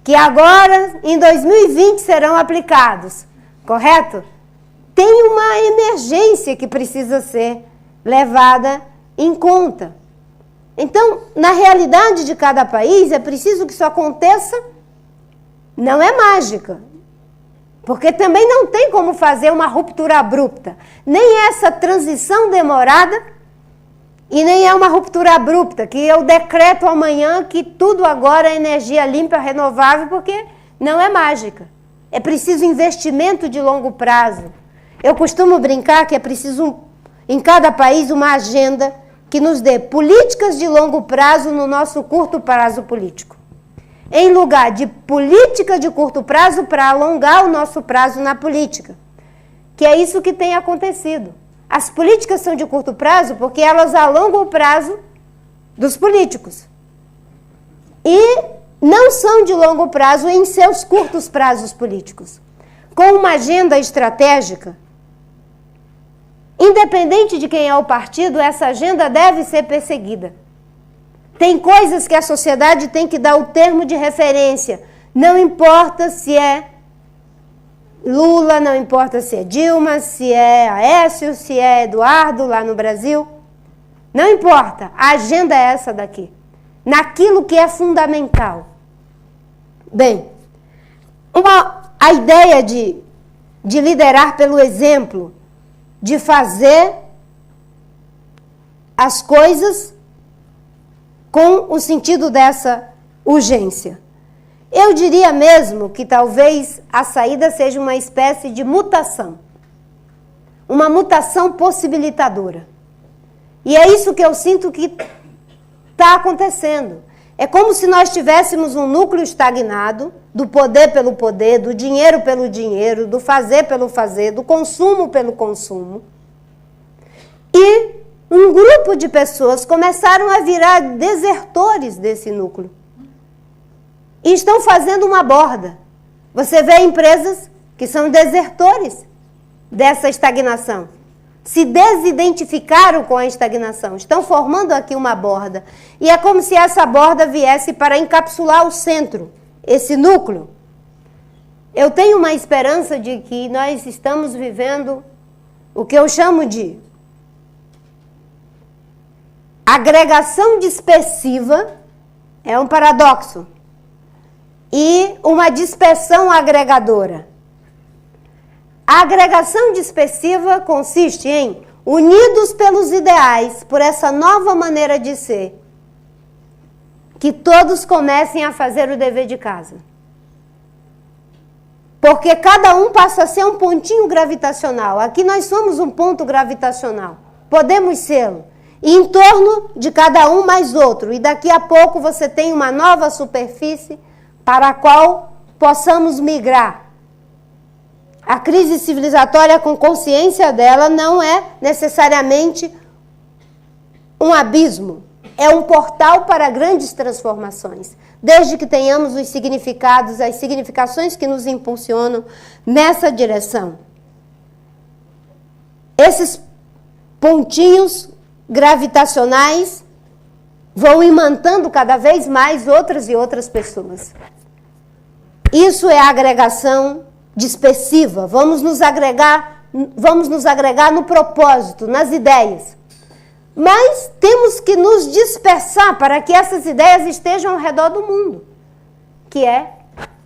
que agora, em 2020, serão aplicados, correto? Tem uma emergência que precisa ser levada em conta. Então, na realidade de cada país, é preciso que isso aconteça, não é mágica, porque também não tem como fazer uma ruptura abrupta, nem essa transição demorada, e nem é uma ruptura abrupta, que eu decreto amanhã que tudo agora é energia limpa, renovável, porque não é mágica. É preciso investimento de longo prazo. Eu costumo brincar que é preciso, em cada país, uma agenda que nos dê políticas de longo prazo no nosso curto prazo político. Em lugar de política de curto prazo para alongar o nosso prazo na política. Que é isso que tem acontecido. As políticas são de curto prazo porque elas alongam o prazo dos políticos. E não são de longo prazo em seus curtos prazos políticos. Com uma agenda estratégica, independente de quem é o partido, essa agenda deve ser perseguida. Tem coisas que a sociedade tem que dar o termo de referência. Não importa se é Lula, não importa se é Dilma, se é Aécio, se é Eduardo lá no Brasil. Não importa. A agenda é essa daqui. Naquilo que é fundamental. Bem, a ideia de liderar pelo exemplo, de fazer as coisas com o sentido dessa urgência. Eu diria mesmo que talvez a saída seja uma espécie de mutação. Uma mutação possibilitadora. E é isso que eu sinto que está acontecendo. É como se nós tivéssemos um núcleo estagnado do poder pelo poder, do dinheiro pelo dinheiro, do fazer pelo fazer, do consumo pelo consumo. E um grupo de pessoas começaram a virar desertores desse núcleo. E estão fazendo uma borda. Você vê empresas que são desertores dessa estagnação. Se desidentificaram com a estagnação. Estão formando aqui uma borda. E é como se essa borda viesse para encapsular o centro, esse núcleo. Eu tenho uma esperança de que nós estamos vivendo o que eu chamo de agregação dispersiva, é um paradoxo, e uma dispersão agregadora. A agregação dispersiva consiste em, unidos pelos ideais, por essa nova maneira de ser, que todos comecem a fazer o dever de casa. Porque cada um passa a ser um pontinho gravitacional. Aqui nós somos um ponto gravitacional. Podemos sê-lo. E em torno de cada um mais outro. E daqui a pouco você tem uma nova superfície para a qual possamos migrar. A crise civilizatória, com consciência dela, não é necessariamente um abismo. É um portal para grandes transformações. Desde que tenhamos os significados, as significações que nos impulsionam nessa direção. Esses pontinhos gravitacionais vão imantando cada vez mais outras e outras pessoas. Isso é agregação dispersiva. Vamos nos agregar no propósito, nas ideias. Mas temos que nos dispersar para que essas ideias estejam ao redor do mundo, que é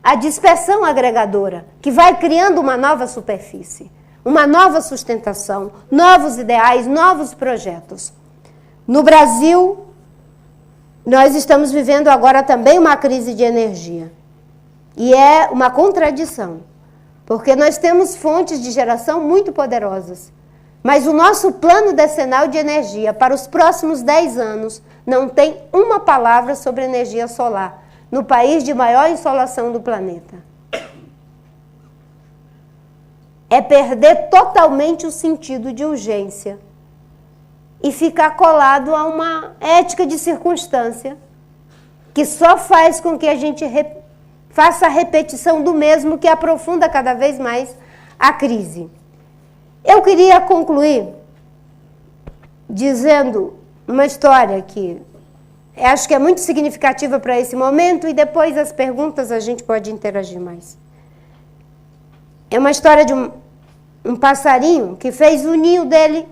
a dispersão agregadora, que vai criando uma nova superfície, uma nova sustentação, novos ideais, novos projetos. No Brasil, nós estamos vivendo agora também uma crise de energia. E é uma contradição, porque nós temos fontes de geração muito poderosas. Mas o nosso plano decenal de energia para os próximos 10 anos não tem uma palavra sobre energia solar, no país de maior insolação do planeta. É perder totalmente o sentido de urgência e ficar colado a uma ética de circunstância que só faz com que a gente faça a repetição do mesmo, que aprofunda cada vez mais a crise. Eu queria concluir dizendo uma história que acho que é muito significativa para esse momento e depois as perguntas a gente pode interagir mais. É uma história de um passarinho que fez o ninho dele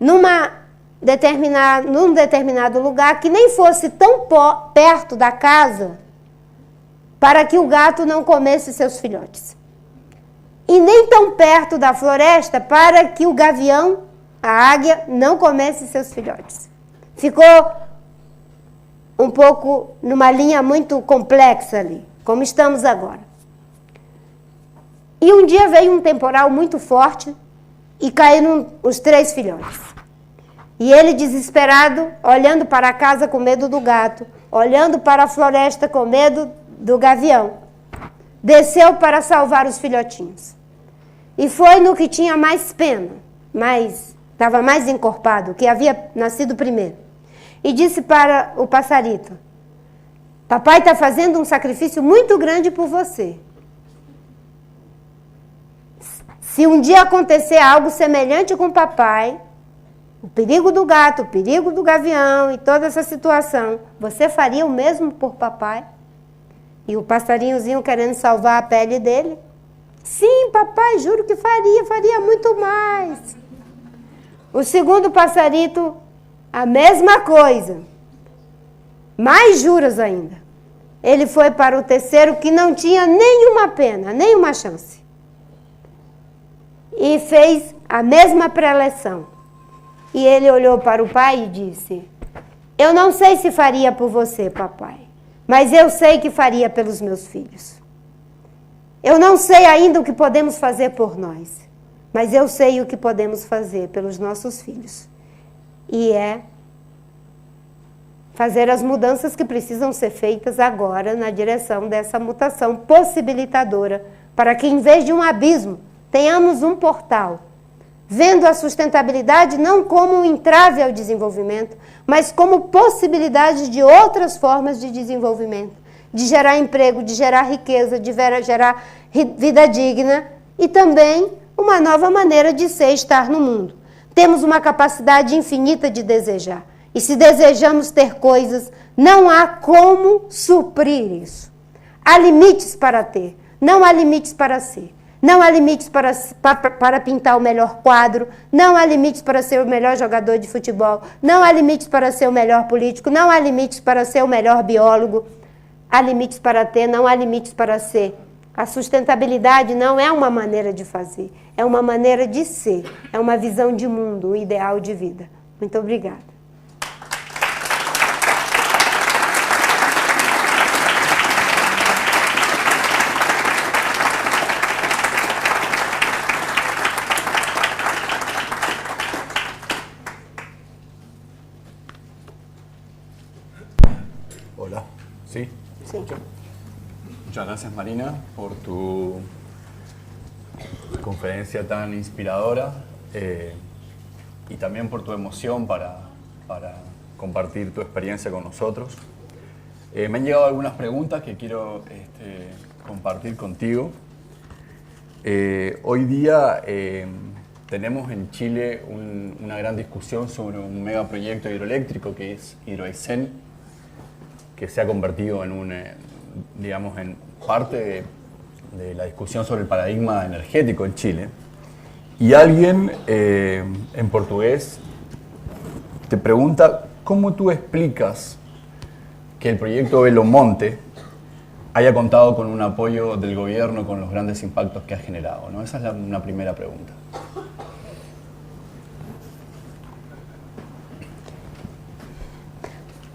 num determinado lugar que nem fosse tão perto da casa para que o gato não comesse seus filhotes. E nem tão perto da floresta para que o gavião, a águia, não comesse seus filhotes. Ficou um pouco numa linha muito complexa ali, como estamos agora. E um dia veio um temporal muito forte e caíram os 3 filhotes. E ele, desesperado, olhando para a casa com medo do gato, olhando para a floresta com medo do gavião, desceu para salvar os filhotinhos. E foi no que tinha mais pena, estava mais encorpado, que havia nascido primeiro. E disse para o passarito: papai está fazendo um sacrifício muito grande por você. Se um dia acontecer algo semelhante com o papai, o perigo do gato, o perigo do gavião e toda essa situação, você faria o mesmo por papai? E o passarinhozinho querendo salvar a pele dele: sim, papai, juro que faria muito mais. O segundo passarito, a mesma coisa, mais juras ainda. Ele foi para o terceiro, que não tinha nenhuma pena, nenhuma chance, e fez a mesma preleção. E ele olhou para o pai e disse: eu não sei se faria por você, papai, mas eu sei que faria pelos meus filhos. Eu não sei ainda o que podemos fazer por nós, mas eu sei o que podemos fazer pelos nossos filhos. E é fazer as mudanças que precisam ser feitas agora na direção dessa mutação possibilitadora, para que, em vez de um abismo, tenhamos um portal, vendo a sustentabilidade não como um entrave ao desenvolvimento, mas como possibilidade de outras formas de desenvolvimento, de gerar emprego, de gerar riqueza, de gerar vida digna e também uma nova maneira de ser e estar no mundo. Temos uma capacidade infinita de desejar. E se desejamos ter coisas, não há como suprir isso. Há limites para ter, não há limites para ser. Não há limites para pintar o melhor quadro, não há limites para ser o melhor jogador de futebol, não há limites para ser o melhor político, não há limites para ser o melhor biólogo. Há limites para ter, não há limites para ser. A sustentabilidade não é uma maneira de fazer, é uma maneira de ser, é uma visão de mundo, um ideal de vida. Muito obrigada. Hola, ¿sí? Sí. Muchas gracias, Marina, por tu conferencia tan inspiradora y también por tu emoción para compartir tu experiencia con nosotros. Me han llegado algunas preguntas que quiero compartir contigo. Hoy día tenemos en Chile una gran discusión sobre un megaproyecto hidroeléctrico que es Hidroaicén, que se ha convertido en en parte de la discusión sobre el paradigma energético en Chile. Y alguien en portugués te pregunta cómo tú explicas que el proyecto Belo Monte haya contado con un apoyo del gobierno con los grandes impactos que ha generado, ¿no? Esa es una primera pregunta.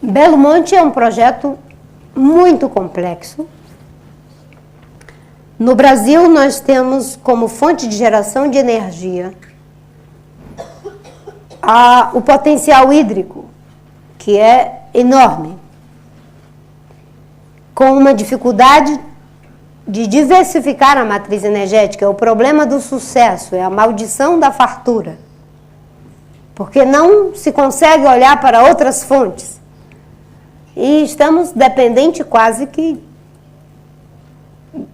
Belo Monte é um projeto muito complexo. No Brasil, nós temos como fonte de geração de energia o potencial hídrico, que é enorme, com uma dificuldade de diversificar a matriz energética. É o problema do sucesso, é a maldição da fartura, porque não se consegue olhar para outras fontes. E estamos dependentes quase que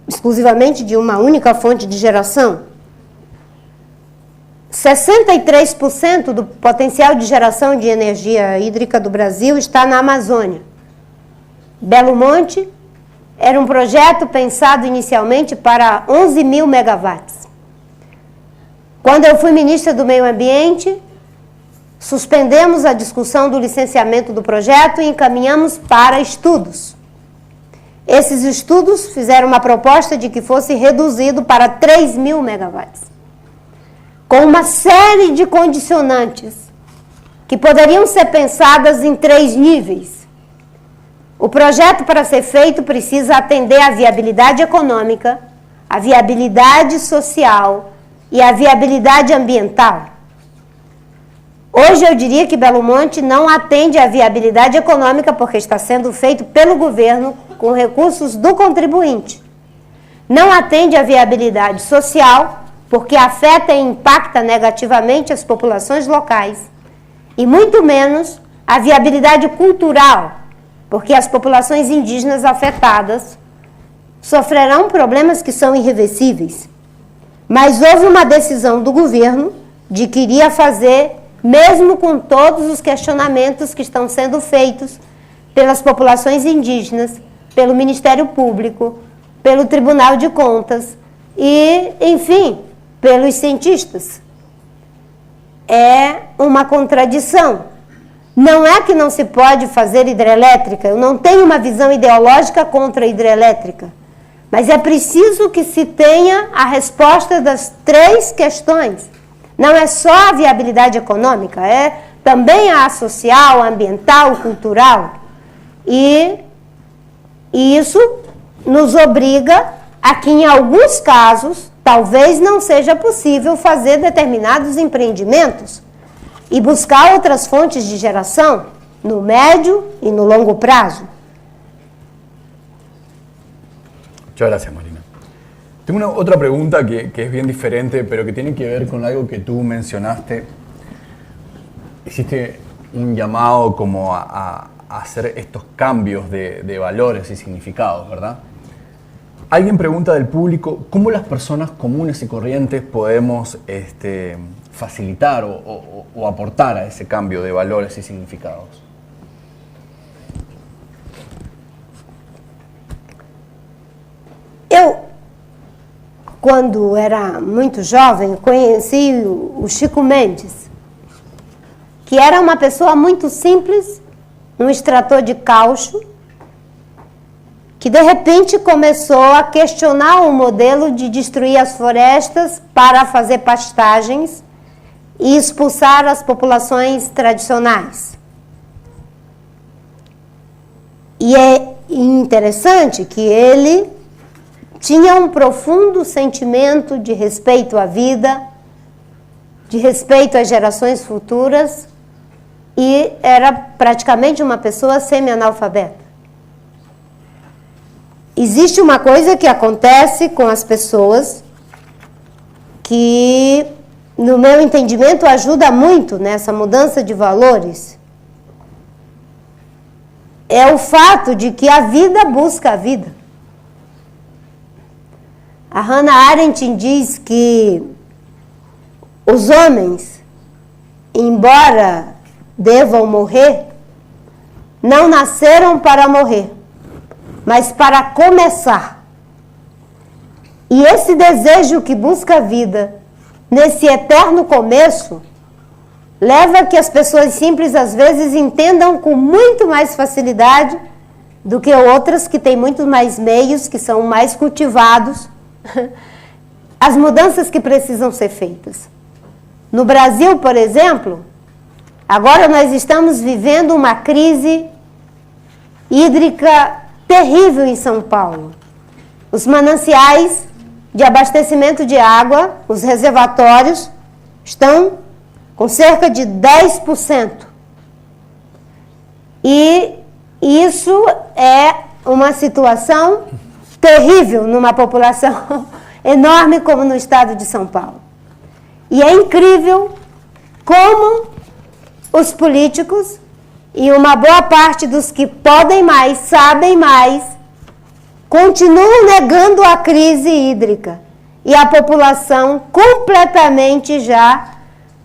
exclusivamente de uma única fonte de geração. 63% do potencial de geração de energia hídrica do Brasil está na Amazônia. Belo Monte era um projeto pensado inicialmente para 11 mil megawatts. Quando eu fui ministra do Meio Ambiente, suspendemos a discussão do licenciamento do projeto e encaminhamos para estudos. Esses estudos fizeram uma proposta de que fosse reduzido para 3 mil megawatts, com uma série de condicionantes que poderiam ser pensadas em 3 níveis. O projeto, para ser feito, precisa atender à viabilidade econômica, a viabilidade social e a viabilidade ambiental. Hoje eu diria que Belo Monte não atende à viabilidade econômica porque está sendo feito pelo governo com recursos do contribuinte. Não atende à viabilidade social porque afeta e impacta negativamente as populações locais. E muito menos a viabilidade cultural, porque as populações indígenas afetadas sofrerão problemas que são irreversíveis. Mas houve uma decisão do governo de que iria fazer, mesmo com todos os questionamentos que estão sendo feitos pelas populações indígenas, pelo Ministério Público, pelo Tribunal de Contas e, enfim, pelos cientistas. É uma contradição. Não é que não se pode fazer hidrelétrica, eu não tenho uma visão ideológica contra a hidrelétrica, mas é preciso que se tenha a resposta das três questões. Não é só a viabilidade econômica, é também a social, a ambiental, cultural. E isso nos obriga a que, em alguns casos, talvez não seja possível fazer determinados empreendimentos e buscar outras fontes de geração no médio y no longo prazo. Muchas gracias, Marina. Tengo otra pregunta que es bien diferente, pero que tiene que ver con algo que tú mencionaste. Hiciste un llamado como a hacer estos cambios de valores y significados, ¿verdad? Alguien pregunta del público, ¿cómo las personas comunes y corrientes podemos facilitar o aportar a ese cambio de valores y significados? Eu, quando era muito jovem, conheci o Chico Mendes, que era uma pessoa muito simples, um extrator de caucho, que de repente começou a questionar o modelo de destruir as florestas para fazer pastagens e expulsar as populações tradicionais. E é interessante que ele tinha um profundo sentimento de respeito à vida, de respeito às gerações futuras, e era praticamente uma pessoa semi-analfabeta. Existe uma coisa que acontece com as pessoas que, no meu entendimento, ajuda muito nessa mudança de valores. É o fato de que a vida busca a vida. A Hannah Arendt diz que os homens, embora devam morrer, não nasceram para morrer, mas para começar. E esse desejo que busca a vida, nesse eterno começo, leva a que as pessoas simples às vezes entendam com muito mais facilidade do que outras que têm muito mais meios, que são mais cultivados, as mudanças que precisam ser feitas. No Brasil, por exemplo, agora nós estamos vivendo uma crise hídrica terrível em São Paulo. Os mananciais de abastecimento de água, os reservatórios, estão com cerca de 10%. E isso é uma situação terrível numa população enorme como no estado de São Paulo. E é incrível como os políticos e uma boa parte dos que podem mais, sabem mais, continuam negando a crise hídrica. E a população completamente já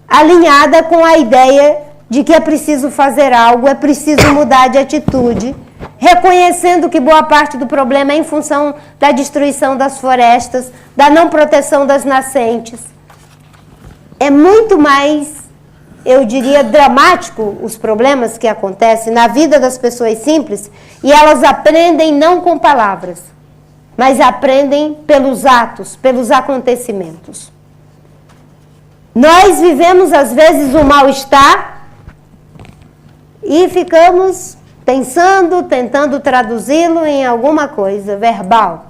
alinhada com a ideia de que é preciso fazer algo, é preciso mudar de atitude, reconhecendo que boa parte do problema é em função da destruição das florestas, da não proteção das nascentes. É muito mais, eu diria, dramático os problemas que acontecem na vida das pessoas simples, e elas aprendem não com palavras, mas aprendem pelos atos, pelos acontecimentos. Nós vivemos às vezes o mal-estar e ficamos pensando, tentando traduzi-lo em alguma coisa verbal.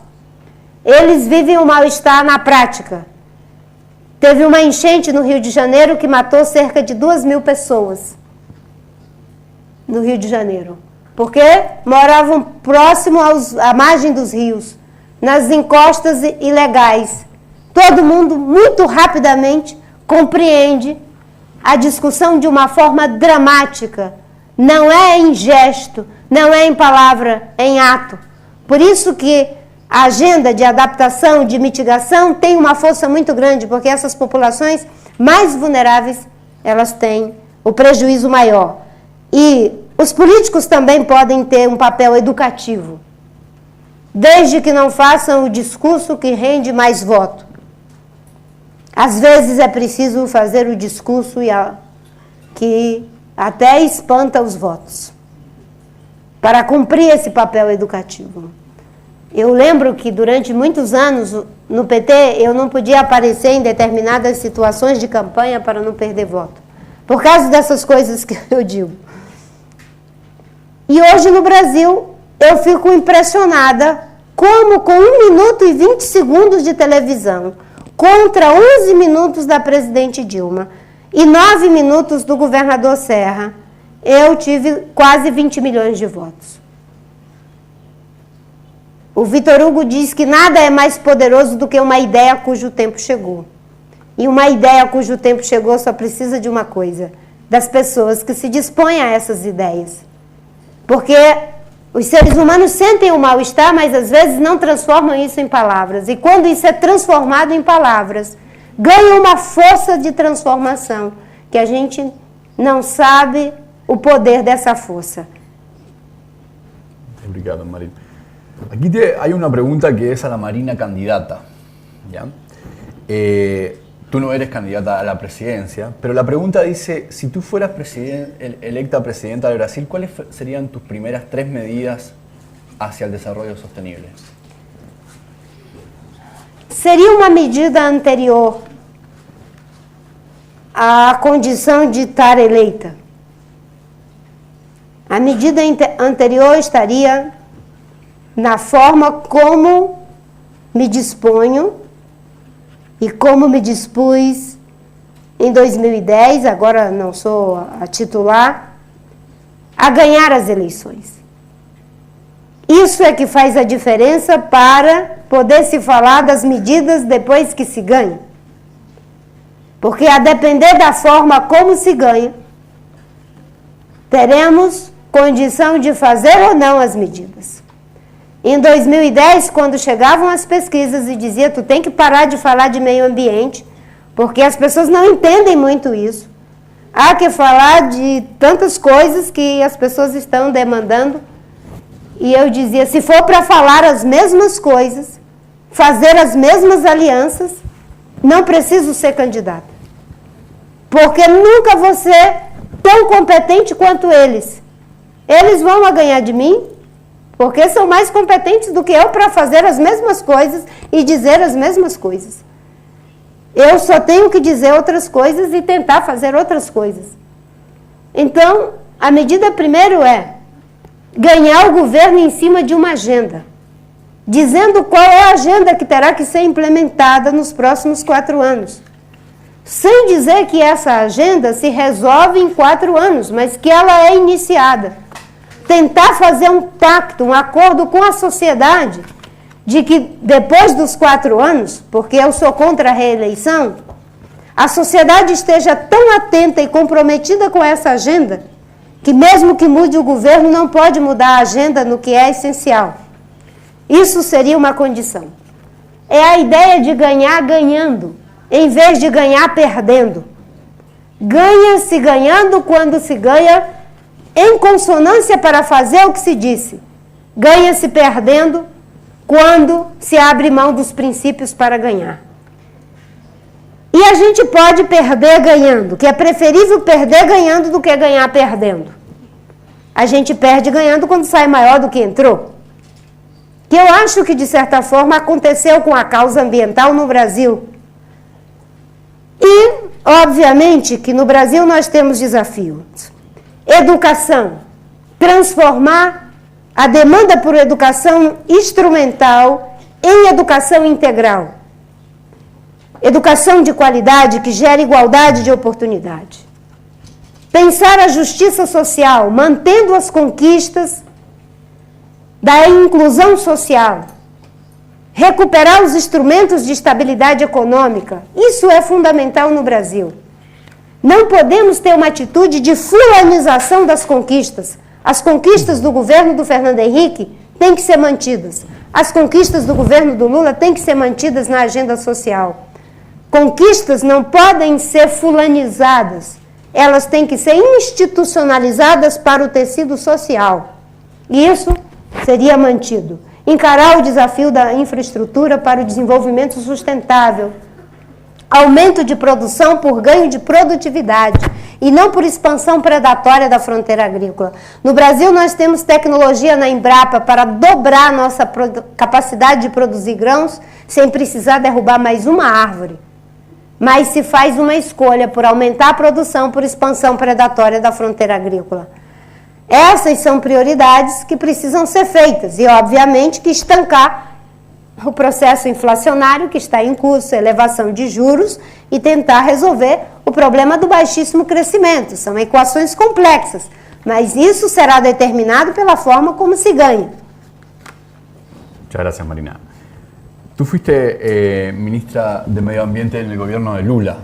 Eles vivem o mal-estar na prática. Teve uma enchente no Rio de Janeiro que matou cerca de 2.000 pessoas. No Rio de Janeiro. Porque moravam próximo à margem dos rios, nas encostas ilegais. Todo mundo, muito rapidamente, compreende a discussão de uma forma dramática. Não é em gesto, não é em palavra, é em ato. Por isso que a agenda de adaptação, de mitigação, tem uma força muito grande, porque essas populações mais vulneráveis, elas têm o prejuízo maior. E os políticos também podem ter um papel educativo, desde que não façam o discurso que rende mais voto. Às vezes é preciso fazer o discurso que até espanta os votos, para cumprir esse papel educativo. Eu lembro que durante muitos anos no PT eu não podia aparecer em determinadas situações de campanha para não perder voto, por causa dessas coisas que eu digo. E hoje no Brasil eu fico impressionada como com 1 minuto e 20 segundos de televisão, contra 11 minutos da presidente Dilma e 9 minutos do governador Serra, eu tive quase 20 milhões de votos. O Vitor Hugo diz que nada é mais poderoso do que uma ideia cujo tempo chegou. E uma ideia cujo tempo chegou só precisa de uma coisa, das pessoas que se dispõem a essas ideias. Porque os seres humanos sentem o mal-estar, mas às vezes não transformam isso em palavras. E quando isso é transformado em palavras, ganha uma força de transformação, que a gente não sabe o poder dessa força. Obrigado, Marina. Aquí hay una pregunta que es a la Marina candidata, ¿ya? Tú no eres candidata a la presidencia, pero la pregunta dice, si tú fueras electa presidenta de Brasil, ¿cuáles serían tus primeras 3 medidas hacia el desarrollo sostenible? Seria uma medida anterior à condição de estar eleita. A medida anterior estaria na forma como me disponho e como me dispus em 2010, agora não sou a titular, a ganhar as eleições. Isso é que faz a diferença para poder se falar das medidas depois que se ganha. Porque a depender da forma como se ganha, teremos condição de fazer ou não as medidas. Em 2010, quando chegavam as pesquisas e dizia tu tem que parar de falar de meio ambiente, porque as pessoas não entendem muito isso. Há que falar de tantas coisas que as pessoas estão demandando. E eu dizia, se for para falar as mesmas coisas, fazer as mesmas alianças, não preciso ser candidata. Porque nunca vou ser tão competente quanto eles. Eles vão ganhar de mim, porque são mais competentes do que eu para fazer as mesmas coisas e dizer as mesmas coisas. Eu só tenho que dizer outras coisas e tentar fazer outras coisas. Então, a medida primeiro é ganhar o governo em cima de uma agenda, dizendo qual é a agenda que terá que ser implementada nos próximos 4 anos. Sem dizer que essa agenda se resolve em 4 anos, mas que ela é iniciada. Tentar fazer um pacto, um acordo com a sociedade, de que depois dos 4 anos, porque eu sou contra a reeleição, a sociedade esteja tão atenta e comprometida com essa agenda, que mesmo que mude o governo, não pode mudar a agenda no que é essencial. Isso seria uma condição. É a ideia de ganhar ganhando, em vez de ganhar perdendo. Ganha-se ganhando quando se ganha em consonância para fazer o que se disse. Ganha-se perdendo quando se abre mão dos princípios para ganhar. E a gente pode perder ganhando, que é preferível perder ganhando do que ganhar perdendo. A gente perde ganhando quando sai maior do que entrou. Que eu acho que, de certa forma, aconteceu com a causa ambiental no Brasil. E, obviamente, que no Brasil nós temos desafios. Educação. Transformar a demanda por educação instrumental em educação integral. Educação de qualidade que gera igualdade de oportunidade. Pensar a justiça social, mantendo as conquistas da inclusão social. Recuperar os instrumentos de estabilidade econômica. Isso é fundamental no Brasil. Não podemos ter uma atitude de fulanização das conquistas. As conquistas do governo do Fernando Henrique têm que ser mantidas. As conquistas do governo do Lula têm que ser mantidas na agenda social. Conquistas não podem ser fulanizadas. Elas têm que ser institucionalizadas para o tecido social. E isso seria mantido. Encarar o desafio da infraestrutura para o desenvolvimento sustentável. Aumento de produção por ganho de produtividade e não por expansão predatória da fronteira agrícola. No Brasil, nós temos tecnologia na Embrapa para dobrar a nossa capacidade de produzir grãos sem precisar derrubar mais uma árvore. Mas se faz uma escolha por aumentar a produção por expansão predatória da fronteira agrícola. Essas são prioridades que precisam ser feitas e, obviamente, que estancar o processo inflacionário que está em curso, elevação de juros e tentar resolver o problema do baixíssimo crescimento. São equações complexas, mas isso será determinado pela forma como se ganha. Muchas gracias, Marina. Tú fuiste ministra de Medio Ambiente en el gobierno de Lula,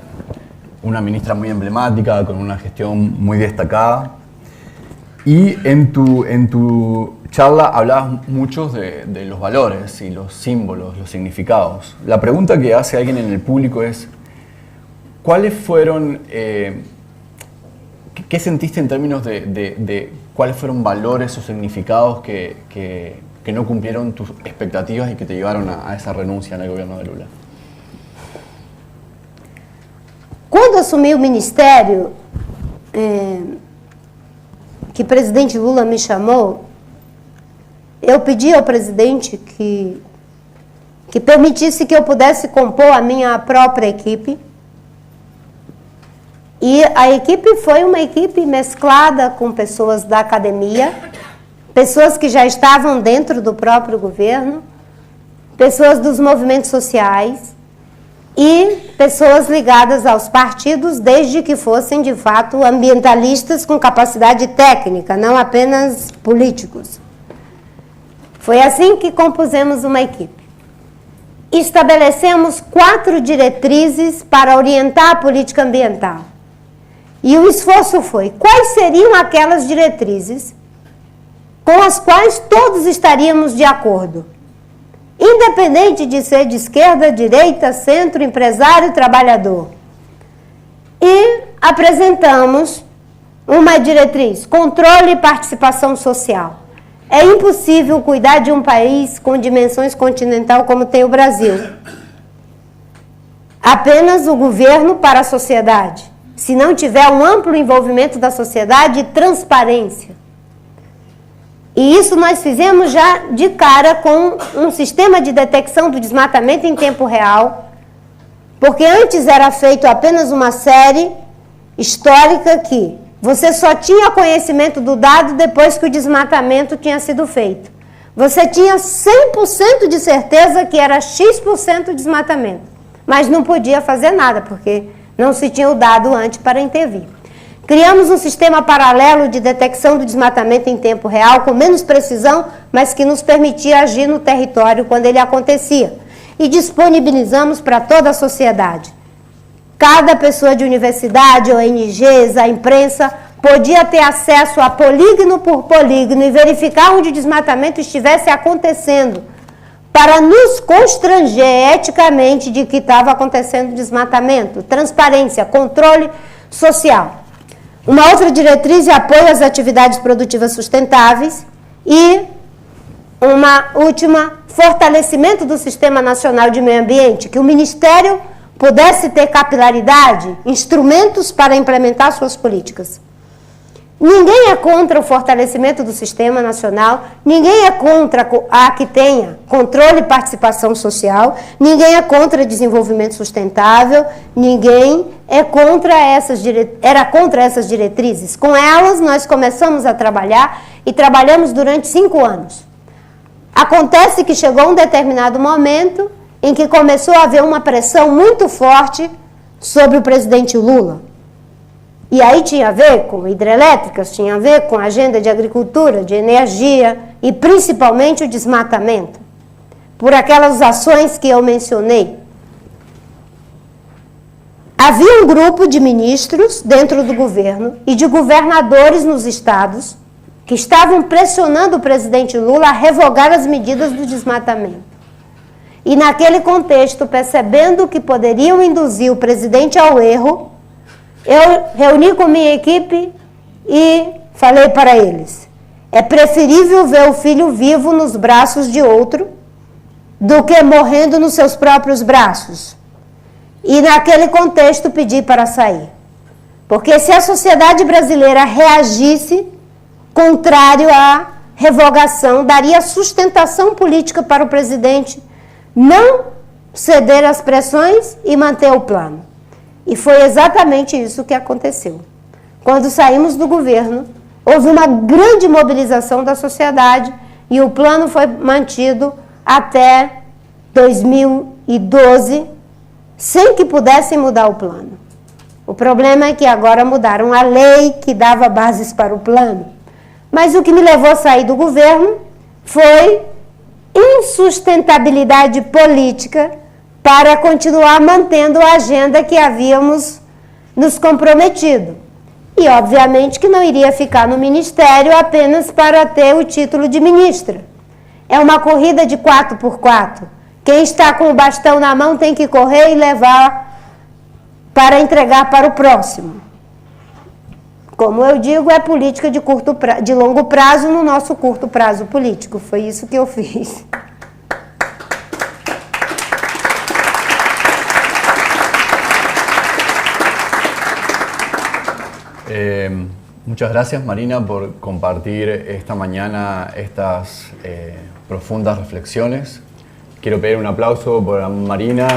una ministra muy emblemática, con una gestión muy destacada. Y en tu charla hablabas mucho de los valores y los símbolos, los significados. La pregunta que hace alguien en el público es, ¿cuáles fueron, qué sentiste en términos de cuáles fueron valores o significados que no cumplieron tus expectativas y que te llevaron a esa renuncia en el gobierno de Lula? Quando assumi o ministério, que o presidente Lula me chamou, eu pedi ao presidente que permitisse que eu pudesse compor a minha própria equipe. E a equipe foi uma equipe mesclada com pessoas da academia, pessoas que já estavam dentro do próprio governo, pessoas dos movimentos sociais e pessoas ligadas aos partidos, desde que fossem, de fato, ambientalistas com capacidade técnica, não apenas políticos. Foi assim que compusemos uma equipe. Estabelecemos 4 diretrizes para orientar a política ambiental. E o esforço foi, quais seriam aquelas diretrizes com as quais todos estaríamos de acordo? Independente de ser de esquerda, direita, centro, empresário, trabalhador. E apresentamos uma diretriz, controle e participação social. É impossível cuidar de um país com dimensões continental como tem o Brasil. Apenas o governo para a sociedade. Se não tiver um amplo envolvimento da sociedade e transparência. E isso nós fizemos já de cara com um sistema de detecção do desmatamento em tempo real, porque antes era feito apenas uma série histórica que você só tinha conhecimento do dado depois que o desmatamento tinha sido feito. Você tinha 100% de certeza que era X% desmatamento, mas não podia fazer nada, porque não se tinha o dado antes para intervir. Criamos um sistema paralelo de detecção do desmatamento em tempo real, com menos precisão, mas que nos permitia agir no território quando ele acontecia. E disponibilizamos para toda a sociedade. Cada pessoa de universidade, ONGs, a imprensa, podia ter acesso a polígono por polígono e verificar onde o desmatamento estivesse acontecendo, para nos constranger eticamente de que estava acontecendo desmatamento, transparência, controle social. Uma outra diretriz é apoio às atividades produtivas sustentáveis e uma última, fortalecimento do Sistema Nacional de Meio Ambiente, que o Ministério pudesse ter capilaridade, instrumentos para implementar suas políticas. Ninguém é contra o fortalecimento do Sistema Nacional, ninguém é contra a que tenha controle e participação social, ninguém é contra desenvolvimento sustentável, ninguém é contra era contra essas diretrizes. Com elas, nós começamos a trabalhar e trabalhamos durante 5 anos. A Acontece que chegou um determinado momento em que começou a haver uma pressão muito forte sobre o presidente Lula. E aí tinha a ver com hidrelétricas, tinha a ver com a agenda de agricultura, de energia e principalmente o desmatamento, por aquelas ações que eu mencionei. Havia um grupo de ministros dentro do governo e de governadores nos estados que estavam pressionando o presidente Lula a revogar as medidas do desmatamento. E naquele contexto, percebendo que poderiam induzir o presidente ao erro, eu reuni com minha equipe e falei para eles: é preferível ver o filho vivo nos braços de outro do que morrendo nos seus próprios braços. E naquele contexto pedi para sair. Porque se a sociedade brasileira reagisse contrário à revogação, daria sustentação política para o presidente não ceder às pressões e manter o plano. E foi exatamente isso que aconteceu. Quando saímos do governo, houve uma grande mobilização da sociedade e o plano foi mantido até 2012, sem que pudessem mudar o plano. O problema é que agora mudaram a lei que dava bases para o plano. Mas o que me levou a sair do governo foi insustentabilidade política para continuar mantendo a agenda que havíamos nos comprometido. E, obviamente, que não iria ficar no ministério apenas para ter o título de ministra. É uma corrida de 4x4. Quem está com o bastão na mão tem que correr e levar para entregar para o próximo. Como eu digo, é política de longo prazo no nosso curto prazo político. Foi isso que eu fiz. Muchas gracias, Marina, por compartir esta mañana estas profundas reflexiones. Quiero pedir un aplauso por Marina.